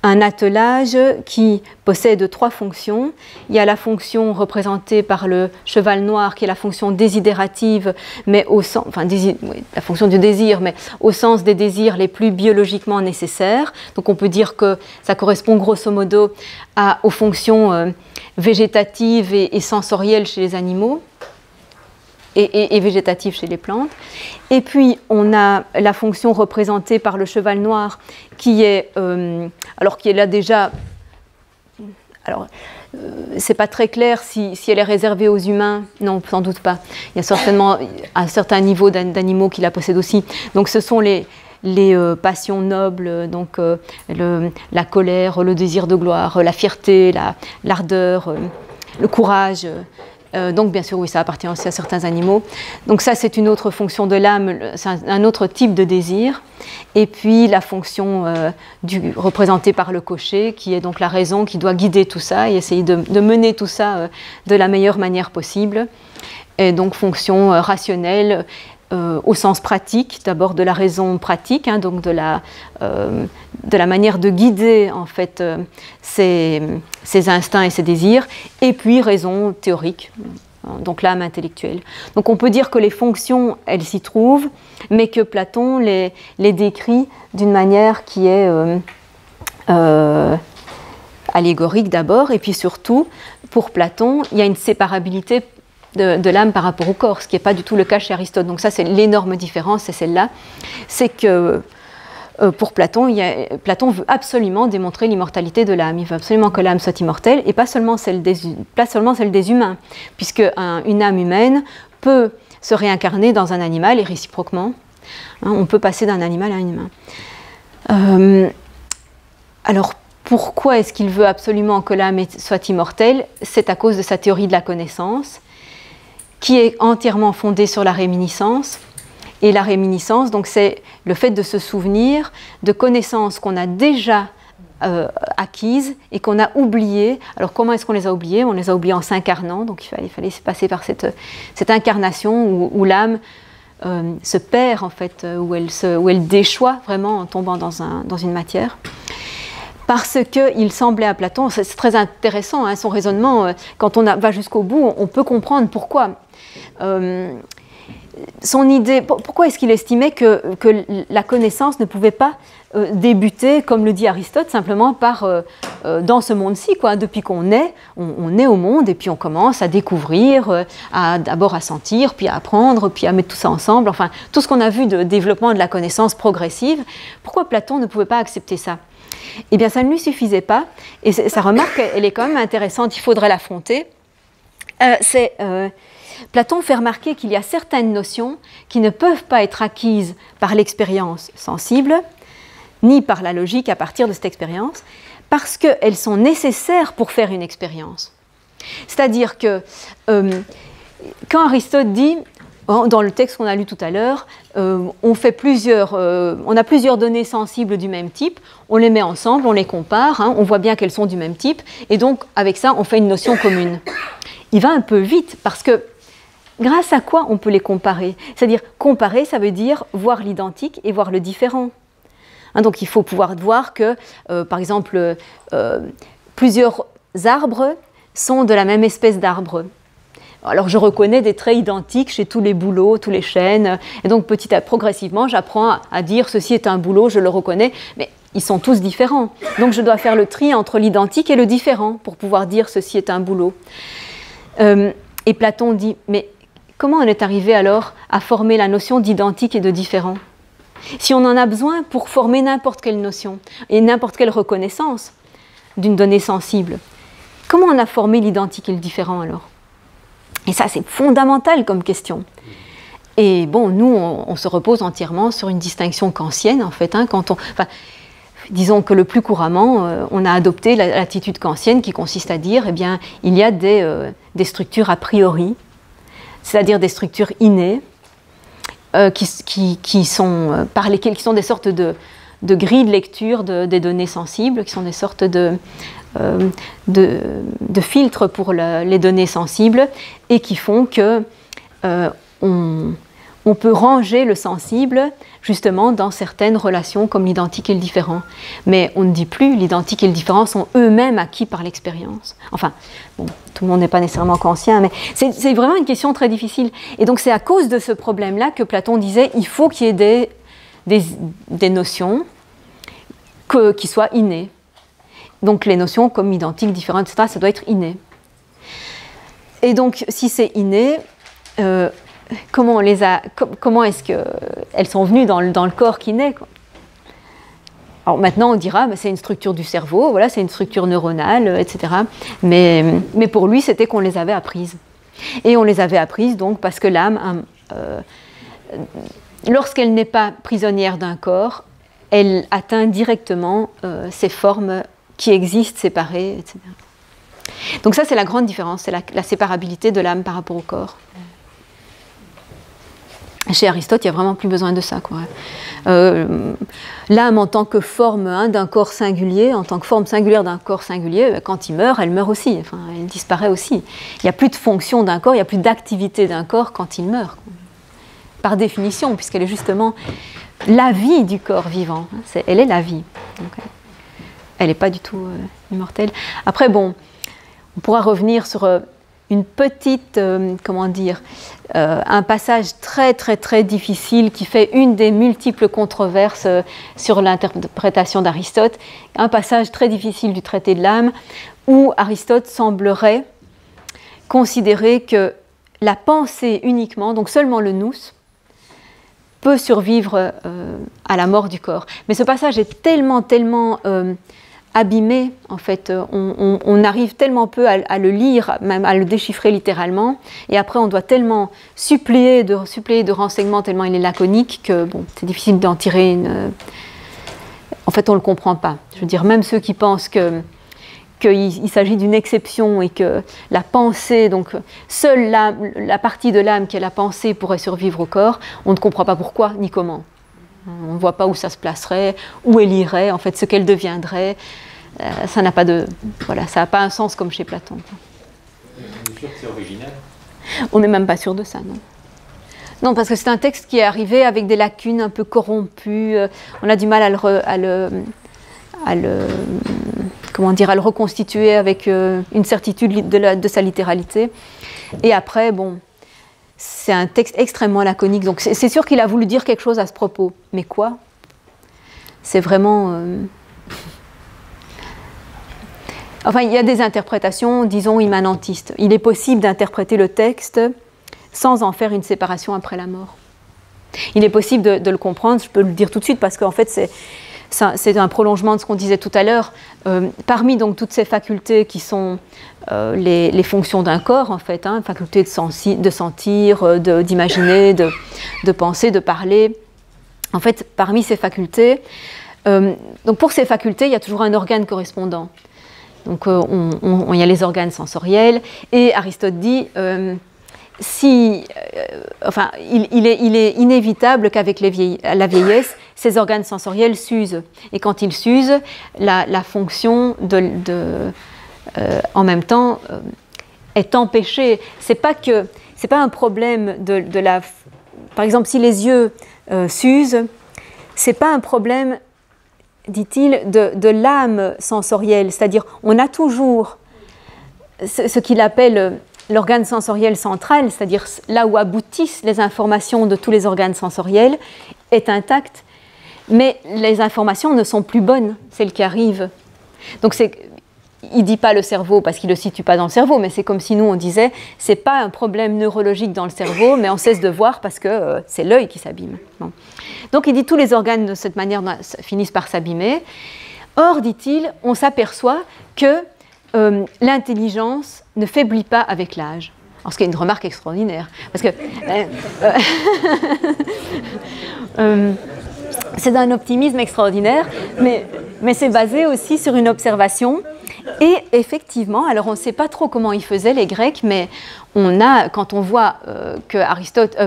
un attelage qui possède 3 fonctions. Il y a la fonction représentée par le cheval noir, qui est la fonction désidérative, mais la fonction du désir, mais au sens des désirs les plus biologiquement nécessaires. Donc on peut dire que ça correspond grosso modo aux fonctions végétatives et sensorielles chez les animaux, et végétative chez les plantes. Et puis, on a la fonction représentée par le cheval noir qui est là déjà... Alors, c'est pas très clair si elle est réservée aux humains. Non, sans doute pas. Il y a certainement un certain niveau d'animaux qui la possèdent aussi. Donc, ce sont les passions nobles, donc la colère, le désir de gloire, la fierté, l'ardeur, le courage... donc bien sûr, oui, ça appartient aussi à certains animaux. Donc ça, c'est une autre fonction de l'âme, c'est un autre type de désir. Et puis la fonction représentée par le cocher, qui est donc la raison qui doit guider tout ça et essayer de mener tout ça de la meilleure manière possible. Et donc fonction rationnelle au sens pratique, d'abord de la raison pratique, hein, donc de la manière de guider en fait ses instincts et ses désirs, et puis raison théorique, donc l'âme intellectuelle. Donc on peut dire que les fonctions, elles s'y trouvent, mais que Platon les décrit d'une manière qui est allégorique d'abord, et puis surtout, pour Platon, il y a une séparabilité de l'âme par rapport au corps, ce qui n'est pas du tout le cas chez Aristote. Donc ça, c'est l'énorme différence, c'est celle-là. C'est que pour Platon, Platon veut absolument démontrer l'immortalité de l'âme. Il veut absolument que l'âme soit immortelle, et pas seulement celle des humains, puisque une âme humaine peut se réincarner dans un animal, et réciproquement. Hein, on peut passer d'un animal à un humain. Alors, pourquoi est-ce qu'il veut absolument que l'âme soit immortelle? C'est à cause de sa théorie de la connaissance, qui est entièrement fondée sur la réminiscence. Et la réminiscence, donc, c'est le fait de se souvenir de connaissances qu'on a déjà acquises et qu'on a oubliées. Alors, comment est-ce qu'on les a oubliées? On les a oubliées en s'incarnant, donc il fallait passer par cette incarnation où l'âme se perd, en fait, où elle déchoit vraiment en tombant dans une matière. Parce qu'il semblait à Platon, c'est très intéressant, hein, son raisonnement, quand on va jusqu'au bout, on peut comprendre pourquoi. Son idée, pourquoi est-ce qu'il estimait que la connaissance ne pouvait pas débuter, comme le dit Aristote, simplement dans ce monde-ci, quoi. Depuis qu'on est, on est au monde, et puis on commence à découvrir, d'abord à sentir, puis à apprendre, puis à mettre tout ça ensemble, enfin, tout ce qu'on a vu de développement de la connaissance progressive. Pourquoi Platon ne pouvait pas accepter ça? Eh bien, ça ne lui suffisait pas, et sa remarque, elle est quand même intéressante, il faudrait l'affronter. Platon fait remarquer qu'il y a certaines notions qui ne peuvent pas être acquises par l'expérience sensible, ni par la logique à partir de cette expérience, parce qu'elles sont nécessaires pour faire une expérience. C'est-à-dire que quand Aristote dit, dans le texte qu'on a lu tout à l'heure, on a plusieurs données sensibles du même type, on les met ensemble, on les compare, hein, on voit bien qu'elles sont du même type, et donc avec ça on fait une notion commune. Il va un peu vite, parce que grâce à quoi on peut les comparer? C'est-à-dire, comparer, ça veut dire voir l'identique et voir le différent. Hein, donc il faut pouvoir voir que, par exemple, plusieurs arbres sont de la même espèce d'arbre. Alors je reconnais des traits identiques chez tous les bouleaux, tous les chênes, et donc progressivement j'apprends à dire ceci est un bouleau, je le reconnais, mais ils sont tous différents. Donc je dois faire le tri entre l'identique et le différent pour pouvoir dire ceci est un bouleau. Et Platon dit, mais comment on est arrivé alors à former la notion d'identique et de différent? Si on en a besoin pour former n'importe quelle notion et n'importe quelle reconnaissance d'une donnée sensible, comment on a formé l'identique et le différent alors? Et ça, c'est fondamental comme question. Et bon, nous, on se repose entièrement sur une distinction kantienne, en fait. Hein, disons que le plus couramment, on a adopté l'attitude kantienne qui consiste à dire, eh bien, il y a des structures a priori, c'est-à-dire des structures innées, qui sont des sortes de grilles de lecture des données sensibles, qui sont des sortes de filtres pour les données sensibles, et qui font que on peut ranger le sensible justement dans certaines relations comme l'identique et le différent. Mais on ne dit plus l'identique et le différent sont eux-mêmes acquis par l'expérience. Enfin, bon, tout le monde n'est pas nécessairement kantien, mais c'est vraiment une question très difficile. Et donc c'est à cause de ce problème-là que Platon disait il faut qu'il y ait des notions qui soient innées. Donc les notions comme identique, différent, etc., ça doit être inné. Et donc si c'est inné, comment est-ce qu'elles sont venues dans le corps qui naît, quoi. Alors maintenant on dira c'est une structure du cerveau, voilà, c'est une structure neuronale, etc. Mais pour lui c'était qu'on les avait apprises. Et on les avait apprises donc parce que l'âme, lorsqu'elle n'est pas prisonnière d'un corps, elle atteint directement ces formes qui existent séparées, etc. Donc ça c'est la grande différence, c'est la séparabilité de l'âme par rapport au corps. Chez Aristote, il n'y a vraiment plus besoin de ça, quoi. L'âme en tant que forme d'un corps singulier, en tant que forme singulière d'un corps singulier, quand il meurt, elle meurt aussi, enfin, elle disparaît aussi. Il n'y a plus de fonction d'un corps, il n'y a plus d'activité d'un corps quand il meurt, quoi. Par définition, puisqu'elle est justement la vie du corps vivant. Elle est la vie. Donc, elle n'est pas du tout immortelle. Après, bon, on pourra revenir sur une petite, un passage très très très difficile qui fait une des multiples controverses sur l'interprétation d'Aristote, un passage très difficile du traité de l'âme où Aristote semblerait considérer que la pensée uniquement, donc seulement le nous, peut survivre à la mort du corps. Mais ce passage est tellement abîmé, en fait, on arrive tellement peu à le lire, même à le déchiffrer littéralement, et après on doit tellement suppléer de renseignements, tellement il est laconique, que bon, c'est difficile d'en tirer une... En fait, on ne le comprend pas. Je veux dire, même ceux qui pensent qu'il s'agit d'une exception et que la pensée, donc seule la partie de l'âme qui est la pensée pourrait survivre au corps, on ne comprend pas pourquoi ni comment. On ne voit pas où ça se placerait, où elle irait, en fait, ce qu'elle deviendrait. Ça n'a pas un sens comme chez Platon. On est sûr que c'est original ? On n'est même pas sûr de ça, non. Non, parce que c'est un texte qui est arrivé avec des lacunes un peu corrompues. On a du mal à le reconstituer avec une certitude de sa littéralité. Et après, bon, c'est un texte extrêmement laconique. Donc c'est sûr qu'il a voulu dire quelque chose à ce propos. Mais quoi ? C'est vraiment... Enfin, il y a des interprétations, disons, immanentistes. Il est possible d'interpréter le texte sans en faire une séparation après la mort. Il est possible de le comprendre, je peux le dire tout de suite, parce qu'en fait, c'est un prolongement de ce qu'on disait tout à l'heure. Parmi donc toutes ces facultés qui sont les fonctions d'un corps, en fait, faculté de sentir, d'imaginer, de penser, de parler. En fait, parmi ces facultés, donc pour ces facultés, il y a toujours un organe correspondant. Donc il y a les organes sensoriels, et Aristote dit, il est inévitable qu'avec la vieillesse, ces organes sensoriels s'usent. Et quand ils s'usent, la fonction en même temps est empêchée. C'est pas un problème de la... Par exemple, si les yeux s'usent, c'est pas un problème, dit-il, de l'âme sensorielle. C'est-à-dire, on a toujours ce qu'il appelle l'organe sensoriel central, c'est-à-dire là où aboutissent les informations de tous les organes sensoriels, est intact, mais les informations ne sont plus bonnes, celles qui arrivent. Donc il ne dit pas le cerveau parce qu'il ne le situe pas dans le cerveau, mais c'est comme si nous on disait, ce n'est pas un problème neurologique dans le cerveau, mais on cesse de voir parce que c'est l'œil qui s'abîme. Bon. Donc il dit tous les organes de cette manière finissent par s'abîmer. Or, dit-il, on s'aperçoit que l'intelligence ne faiblit pas avec l'âge. Alors, ce qui est une remarque extraordinaire, parce que c'est d'un optimisme extraordinaire, mais mais c'est basé aussi sur une observation. Et effectivement, alors on ne sait pas trop comment ils faisaient les Grecs, mais quand on voit que Aristote,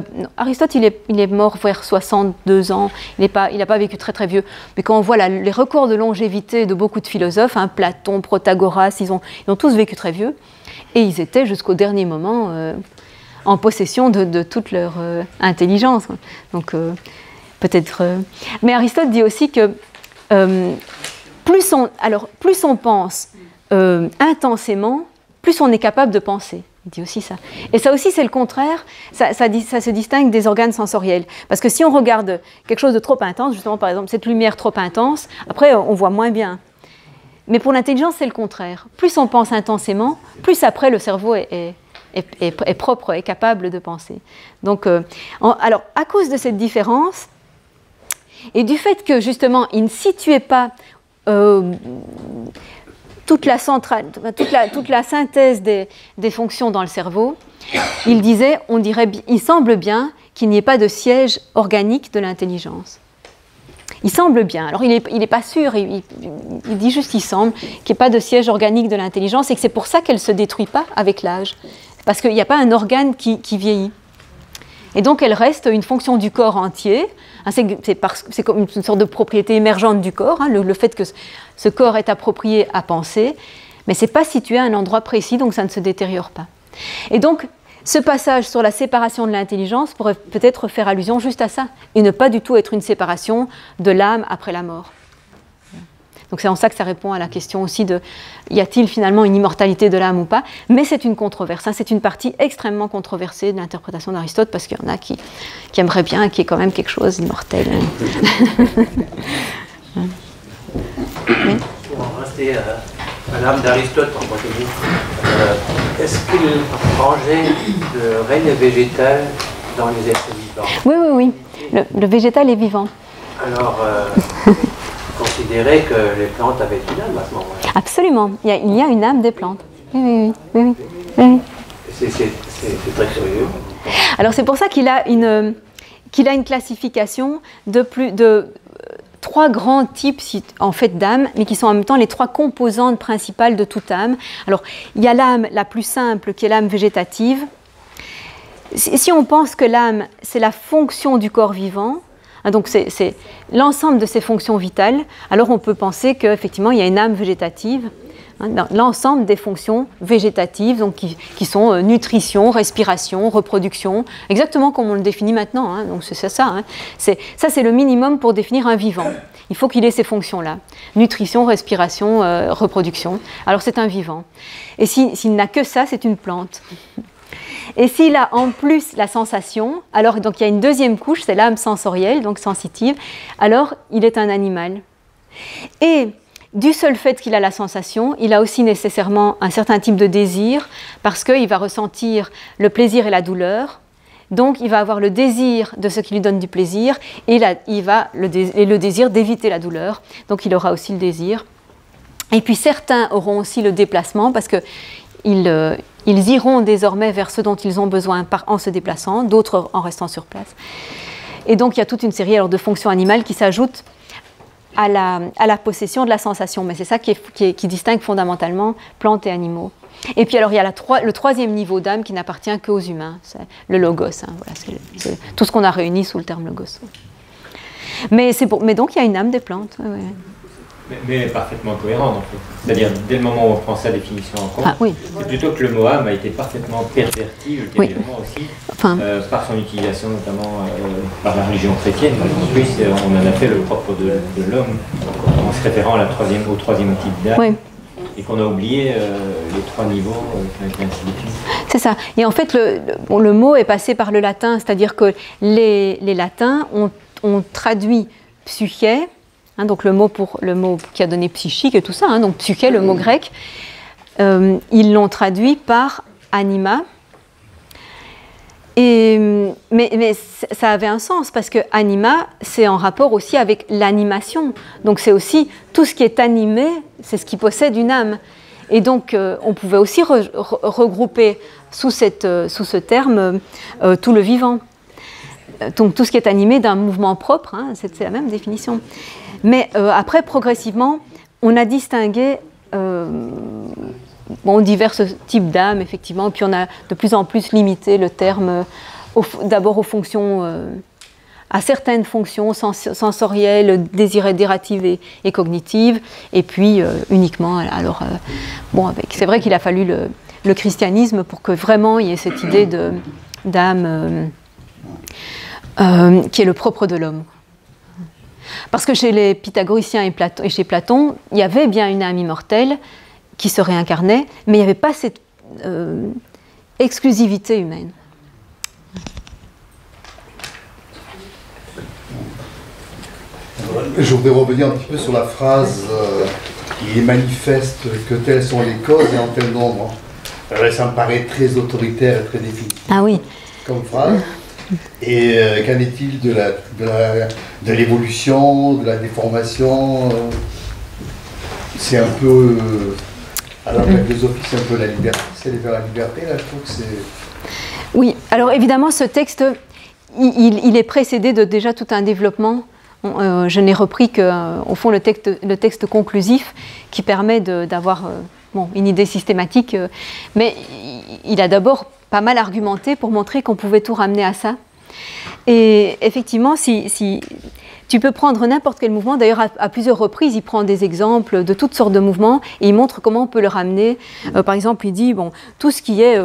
il est mort vers 62 ans, il n'a pas vécu très très vieux, mais quand on voit les records de longévité de beaucoup de philosophes, hein, Platon, Protagoras, ils ont tous vécu très vieux, et ils étaient jusqu'au dernier moment en possession de toute leur intelligence. Donc peut-être... Mais Aristote dit aussi que plus on pense intensément, plus on est capable de penser. Il dit aussi ça. Et ça aussi, c'est le contraire. Ça se distingue des organes sensoriels. Parce que si on regarde quelque chose de trop intense, justement, par exemple, cette lumière trop intense, après, on voit moins bien. Mais pour l'intelligence, c'est le contraire. Plus on pense intensément, plus après, le cerveau est propre, est capable de penser. Donc, alors, à cause de cette différence, et du fait que, justement, il ne situait pas toute la synthèse des fonctions dans le cerveau, il disait, il semble bien qu'il n'y ait pas de siège organique de l'intelligence. Il semble bien. Alors, il n'est pas sûr, il dit juste il semble qu'il n'y ait pas de siège organique de l'intelligence et que c'est pour ça qu'elle ne se détruit pas avec l'âge. Parce qu'il n'y a pas un organe qui vieillit. Et donc, elle reste une fonction du corps entier. C'est comme une sorte de propriété émergente du corps, hein, le fait que ce corps est approprié à penser, mais ce n'est pas situé à un endroit précis, donc ça ne se détériore pas. Et donc, ce passage sur la séparation de l'intelligence pourrait peut-être faire allusion juste à ça, et ne pas du tout être une séparation de l'âme après la mort. Donc c'est en ça que ça répond à la question aussi de y a-t-il finalement une immortalité de l'âme ou pas, mais c'est une controverse, hein, c'est une partie extrêmement controversée de l'interprétation d'Aristote parce qu'il y en a qui aimeraient bien qu'il y ait quand même quelque chose d'immortel. Oui. Pour en rester à l'âme d'Aristote en botanique, est-ce qu'il rangeait le règne végétal dans les êtres vivants? Oui. Le végétal est vivant. Alors, considérer que les plantes avaient une âme à ce moment-là. Absolument, il y a une âme des plantes. Oui. C'est très curieux. Alors c'est pour ça qu'il a une classification de 3 grands types en fait d'âme, mais qui sont en même temps les 3 composantes principales de toute âme. Alors il y a l'âme la plus simple qui est l'âme végétative. Si on pense que l'âme c'est la fonction du corps vivant, donc c'est l'ensemble de ces fonctions vitales, alors on peut penser qu'effectivement il y a une âme végétative, l'ensemble des fonctions végétatives donc qui sont nutrition, respiration, reproduction, exactement comme on le définit maintenant, hein, donc c'est ça. Hein. Ça c'est le minimum pour définir un vivant. Il faut qu'il ait ces fonctions-là, nutrition, respiration, reproduction. Alors c'est un vivant. Et s'il n'a que ça, c'est une plante. Et s'il a en plus la sensation, alors donc il y a une deuxième couche, c'est l'âme sensorielle, donc sensitive, alors il est un animal. Et du seul fait qu'il a la sensation, il a aussi nécessairement un certain type de désir, parce qu'il va ressentir le plaisir et la douleur, donc il va avoir le désir de ce qui lui donne du plaisir, et le désir d'éviter la douleur, donc il aura aussi le désir. Et puis certains auront aussi le déplacement, parce que ils iront désormais vers ce dont ils ont besoin en se déplaçant, d'autres en restant sur place. Et donc il y a toute une série de fonctions animales qui s'ajoutent à la possession de la sensation. Mais c'est ça qui distingue fondamentalement plantes et animaux. Et puis alors il y a le 3e niveau d'âme qui n'appartient qu'aux humains, c'est le logos. Hein, voilà, c'est tout ce qu'on a réuni sous le terme logos. Mais donc il y a une âme des plantes. Ouais. Mais parfaitement cohérente en fait. C'est-à-dire, dès le moment où on prend sa définition en compte, oui. C'est plutôt que le mot âme a été parfaitement perverti ultérieurement aussi, par son utilisation notamment par la religion chrétienne. En plus, on en a fait le propre de l'homme, en se référant au troisième type d'âme, oui. Et qu'on a oublié les 3 niveaux avec ainsi de suite. C'est ça. Et en fait, le mot est passé par le latin, c'est-à-dire que les latins ont traduit psyché, donc le mot qui a donné psychique et tout ça, donc psyché, le mot grec, ils l'ont traduit par anima. Mais ça avait un sens parce que anima, c'est en rapport aussi avec l'animation. Donc c'est aussi tout ce qui est animé, c'est ce qui possède une âme. Et donc on pouvait aussi regrouper sous ce terme tout le vivant. Donc tout ce qui est animé d'un mouvement propre, c'est la même définition. Mais après, progressivement, on a distingué divers types d'âmes, effectivement, puis on a de plus en plus limité le terme d'abord aux fonctions, à certaines fonctions sensorielles, désiratives et cognitives, et puis uniquement, alors, c'est vrai qu'il a fallu le christianisme pour que vraiment il y ait cette idée d'âme qui est le propre de l'homme. Parce que chez les pythagoriciens et chez Platon, il y avait bien une âme immortelle qui se réincarnait, mais il n'y avait pas cette exclusivité humaine. Je voudrais revenir un petit peu sur la phrase « Il est manifeste que telles sont les causes et en tel nombre ». Ça me paraît très autoritaire et très définitif comme phrase. Et qu'en est-il de l'évolution, de la déformation C'est un peu... alors la philosophie, c'est un peu la liberté, c'est vers la liberté, là, je trouve que c'est... Oui, alors évidemment, ce texte, il est précédé de déjà tout un développement. Je n'ai repris qu'au fond le texte conclusif qui permet d'avoir une idée systématique, mais il a d'abord pas mal argumenté pour montrer qu'on pouvait tout ramener à ça. Et effectivement, si tu peux prendre n'importe quel mouvement, d'ailleurs à plusieurs reprises, il prend des exemples de toutes sortes de mouvements et il montre comment on peut le ramener. Par exemple, il dit, tout ce qui est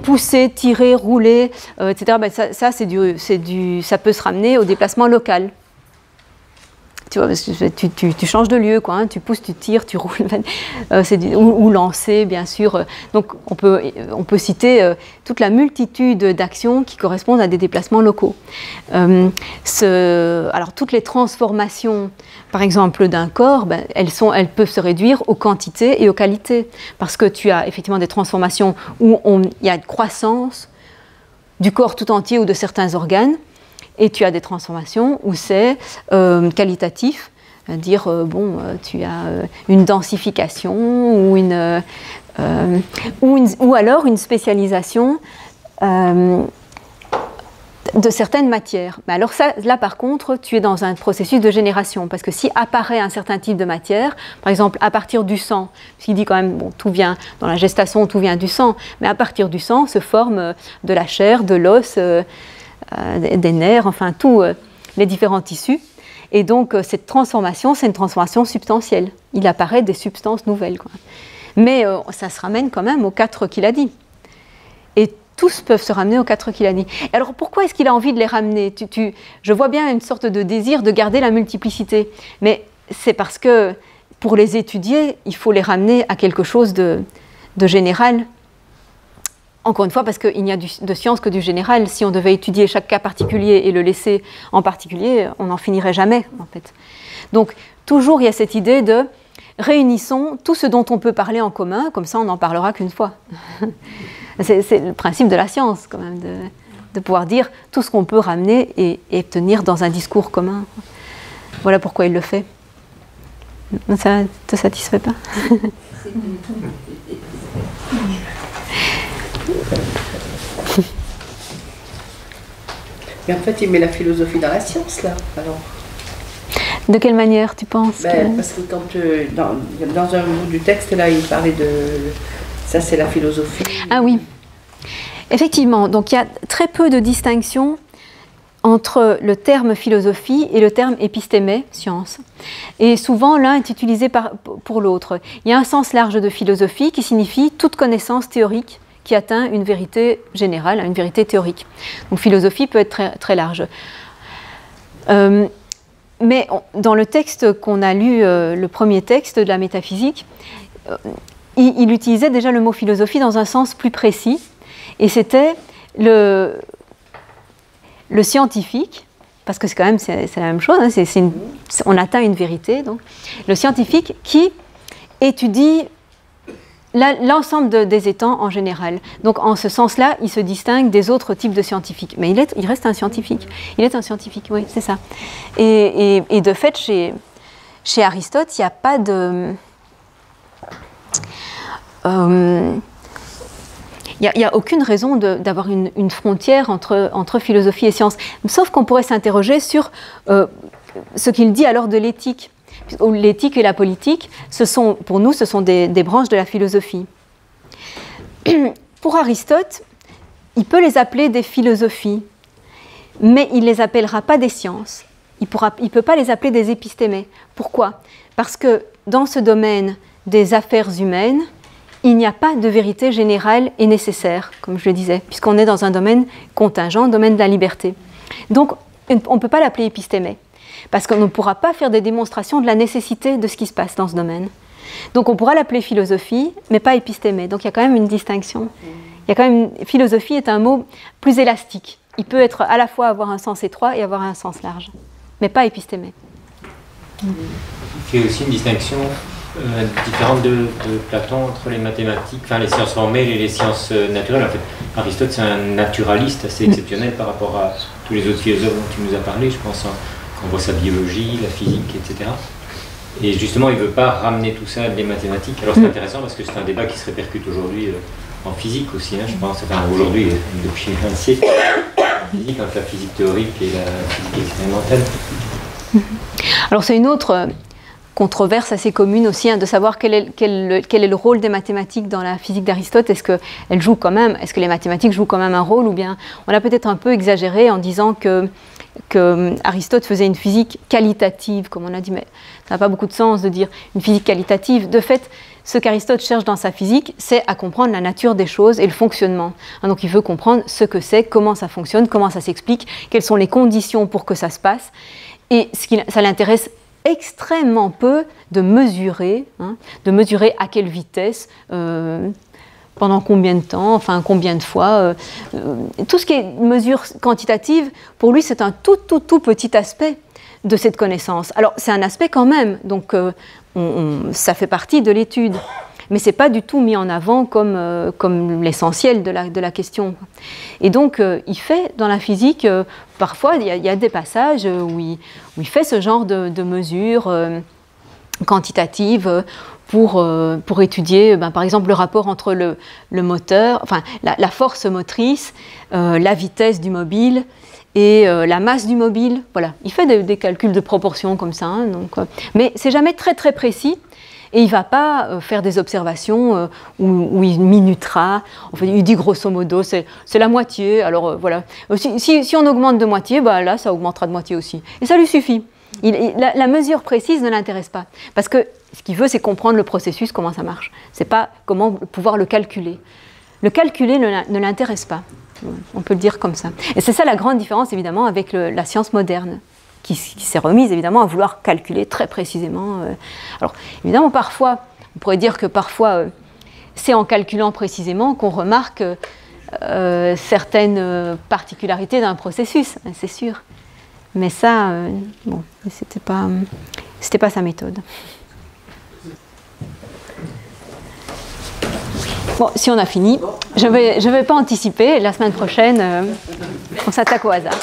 pousser, tirer, rouler, etc., ça peut se ramener au déplacement local. Tu vois, parce que tu changes de lieu, quoi, hein, tu pousses, tu tires, tu roules, ou lancer, bien sûr. Donc on peut citer toute la multitude d'actions qui correspondent à des déplacements locaux. Alors toutes les transformations, par exemple, d'un corps, elles peuvent se réduire aux quantités et aux qualités. Parce que tu as effectivement des transformations où il y a une croissance du corps tout entier ou de certains organes. Et tu as des transformations où c'est qualitatif, dire tu as une densification ou alors une spécialisation de certaines matières. Mais alors là par contre, tu es dans un processus de génération, parce que si apparaît un certain type de matière, par exemple à partir du sang, puisqu'il dit quand même, tout vient, dans la gestation, tout vient du sang, mais à partir du sang se forme de la chair, de l'os, des nerfs, enfin tous les différents tissus. Et donc cette transformation, c'est une transformation substantielle. Il apparaît des substances nouvelles, quoi. Mais ça se ramène quand même aux 4 qu'il a dit. Et tous peuvent se ramener aux 4 qu'il a dit. Et alors pourquoi est-ce qu'il a envie de les ramener ? Je vois bien une sorte de désir de garder la multiplicité. Mais c'est parce que pour les étudier, il faut les ramener à quelque chose de général. Encore une fois, parce qu'il n'y a de science que du général. Si on devait étudier chaque cas particulier et le laisser en particulier, on n'en finirait jamais, en fait. Donc, toujours, il y a cette idée de réunissons tout ce dont on peut parler en commun, comme ça, on n'en parlera qu'une fois. C'est le principe de la science, quand même, de pouvoir dire tout ce qu'on peut ramener et tenir dans un discours commun. Voilà pourquoi il le fait. Ça ne te satisfait pas ? Mais en fait, il met la philosophie dans la science, là, alors. De quelle manière, tu penses Parce que quand, dans un bout du texte, là, il parlait de... Ça, c'est la philosophie. Ah oui. Effectivement, donc il y a très peu de distinction entre le terme philosophie et le terme épistémé, science. Et souvent, l'un est utilisé pour l'autre. Il y a un sens large de philosophie qui signifie toute connaissance théorique qui atteint une vérité générale, une vérité théorique. Donc philosophie peut être très, très large. Mais dans le texte qu'on a lu, le premier texte de la métaphysique, il utilisait déjà le mot philosophie dans un sens plus précis, et c'était le scientifique, parce que c'est quand même c'est la même chose, hein, on atteint une vérité, donc le scientifique qui étudie l'ensemble des étangs en général. Donc en ce sens-là, il se distingue des autres types de scientifiques. Mais il reste un scientifique. Il est un scientifique, oui, c'est ça. Et de fait, chez Aristote, il n'y a pas de... Il n'y a aucune raison d'avoir une frontière entre philosophie et science. Sauf qu'on pourrait s'interroger sur ce qu'il dit alors de l'éthique. L'éthique et la politique, pour nous, ce sont des branches de la philosophie. Pour Aristote, il peut les appeler des philosophies, mais il ne les appellera pas des sciences. Il ne peut pas les appeler des épistémés. Pourquoi? Parce que dans ce domaine des affaires humaines, il n'y a pas de vérité générale et nécessaire, comme je le disais, puisqu'on est dans un domaine contingent, domaine de la liberté. Donc, on ne peut pas l'appeler épistémé, parce qu'on ne pourra pas faire des démonstrations de la nécessité de ce qui se passe dans ce domaine. Donc, on pourra l'appeler philosophie, mais pas épistémé. Donc, il y a quand même une distinction. Il y a quand même philosophie est un mot plus élastique. Il peut être à la fois avoir un sens étroit et avoir un sens large, mais pas épistémé. Il fait aussi une distinction différente de Platon entre les mathématiques, enfin les sciences formelles et les sciences naturelles. En fait, Aristote, c'est un naturaliste assez exceptionnel par rapport à tous les autres philosophes dont tu nous as parlé. Je pense qu'on voit sa biologie, la physique, etc. Et justement, il ne veut pas ramener tout ça à des mathématiques. Alors c'est intéressant parce que c'est un débat qui se répercute aujourd'hui en physique aussi, hein, je pense. Enfin, aujourd'hui, depuis un siècle, en physique, entre la physique théorique et la physique expérimentale. Alors c'est une autre controverse assez commune aussi, hein, de savoir quel est le rôle des mathématiques dans la physique d'Aristote. Est-ce que les mathématiques jouent quand même un rôle, ou bien on a peut-être un peu exagéré en disant que Aristote faisait une physique qualitative, comme on a dit, mais ça n'a pas beaucoup de sens de dire une physique qualitative. De fait, ce qu'Aristote cherche dans sa physique, c'est à comprendre la nature des choses et le fonctionnement. Donc il veut comprendre ce que c'est, comment ça fonctionne, comment ça s'explique, quelles sont les conditions pour que ça se passe. Et ça l'intéresse extrêmement peu de mesurer à quelle vitesse, pendant combien de temps, enfin combien de fois. Tout ce qui est mesure quantitative, pour lui, c'est un tout petit aspect de cette connaissance. Alors, c'est un aspect quand même, donc ça fait partie de l'étude, mais ce n'est pas du tout mis en avant comme l'essentiel de la question. Et donc, il fait dans la physique, parfois, il y a des passages où il fait ce genre de mesures quantitatives pour étudier, par exemple, le rapport entre le moteur, enfin, la force motrice, la vitesse du mobile et la masse du mobile. Voilà, il fait des calculs de proportions comme ça, hein, mais c'est jamais très précis. Et il ne va pas faire des observations où il minutera. En fait, il dit grosso modo, c'est la moitié. Alors voilà, si on augmente de moitié, là, ça augmentera de moitié aussi. Et ça lui suffit. La mesure précise ne l'intéresse pas. Parce que ce qu'il veut, c'est comprendre le processus, comment ça marche. Ce n'est pas comment pouvoir le calculer. Le calculer ne l'intéresse pas. On peut le dire comme ça. Et c'est ça la grande différence, évidemment, avec la science moderne, qui s'est remise évidemment à vouloir calculer très précisément. Alors évidemment parfois, on pourrait dire que parfois c'est en calculant précisément qu'on remarque certaines particularités d'un processus, c'est sûr. Mais ça, bon, c'était pas sa méthode. Bon, si on a fini, je vais pas anticiper. La semaine prochaine, on s'attaque au hasard.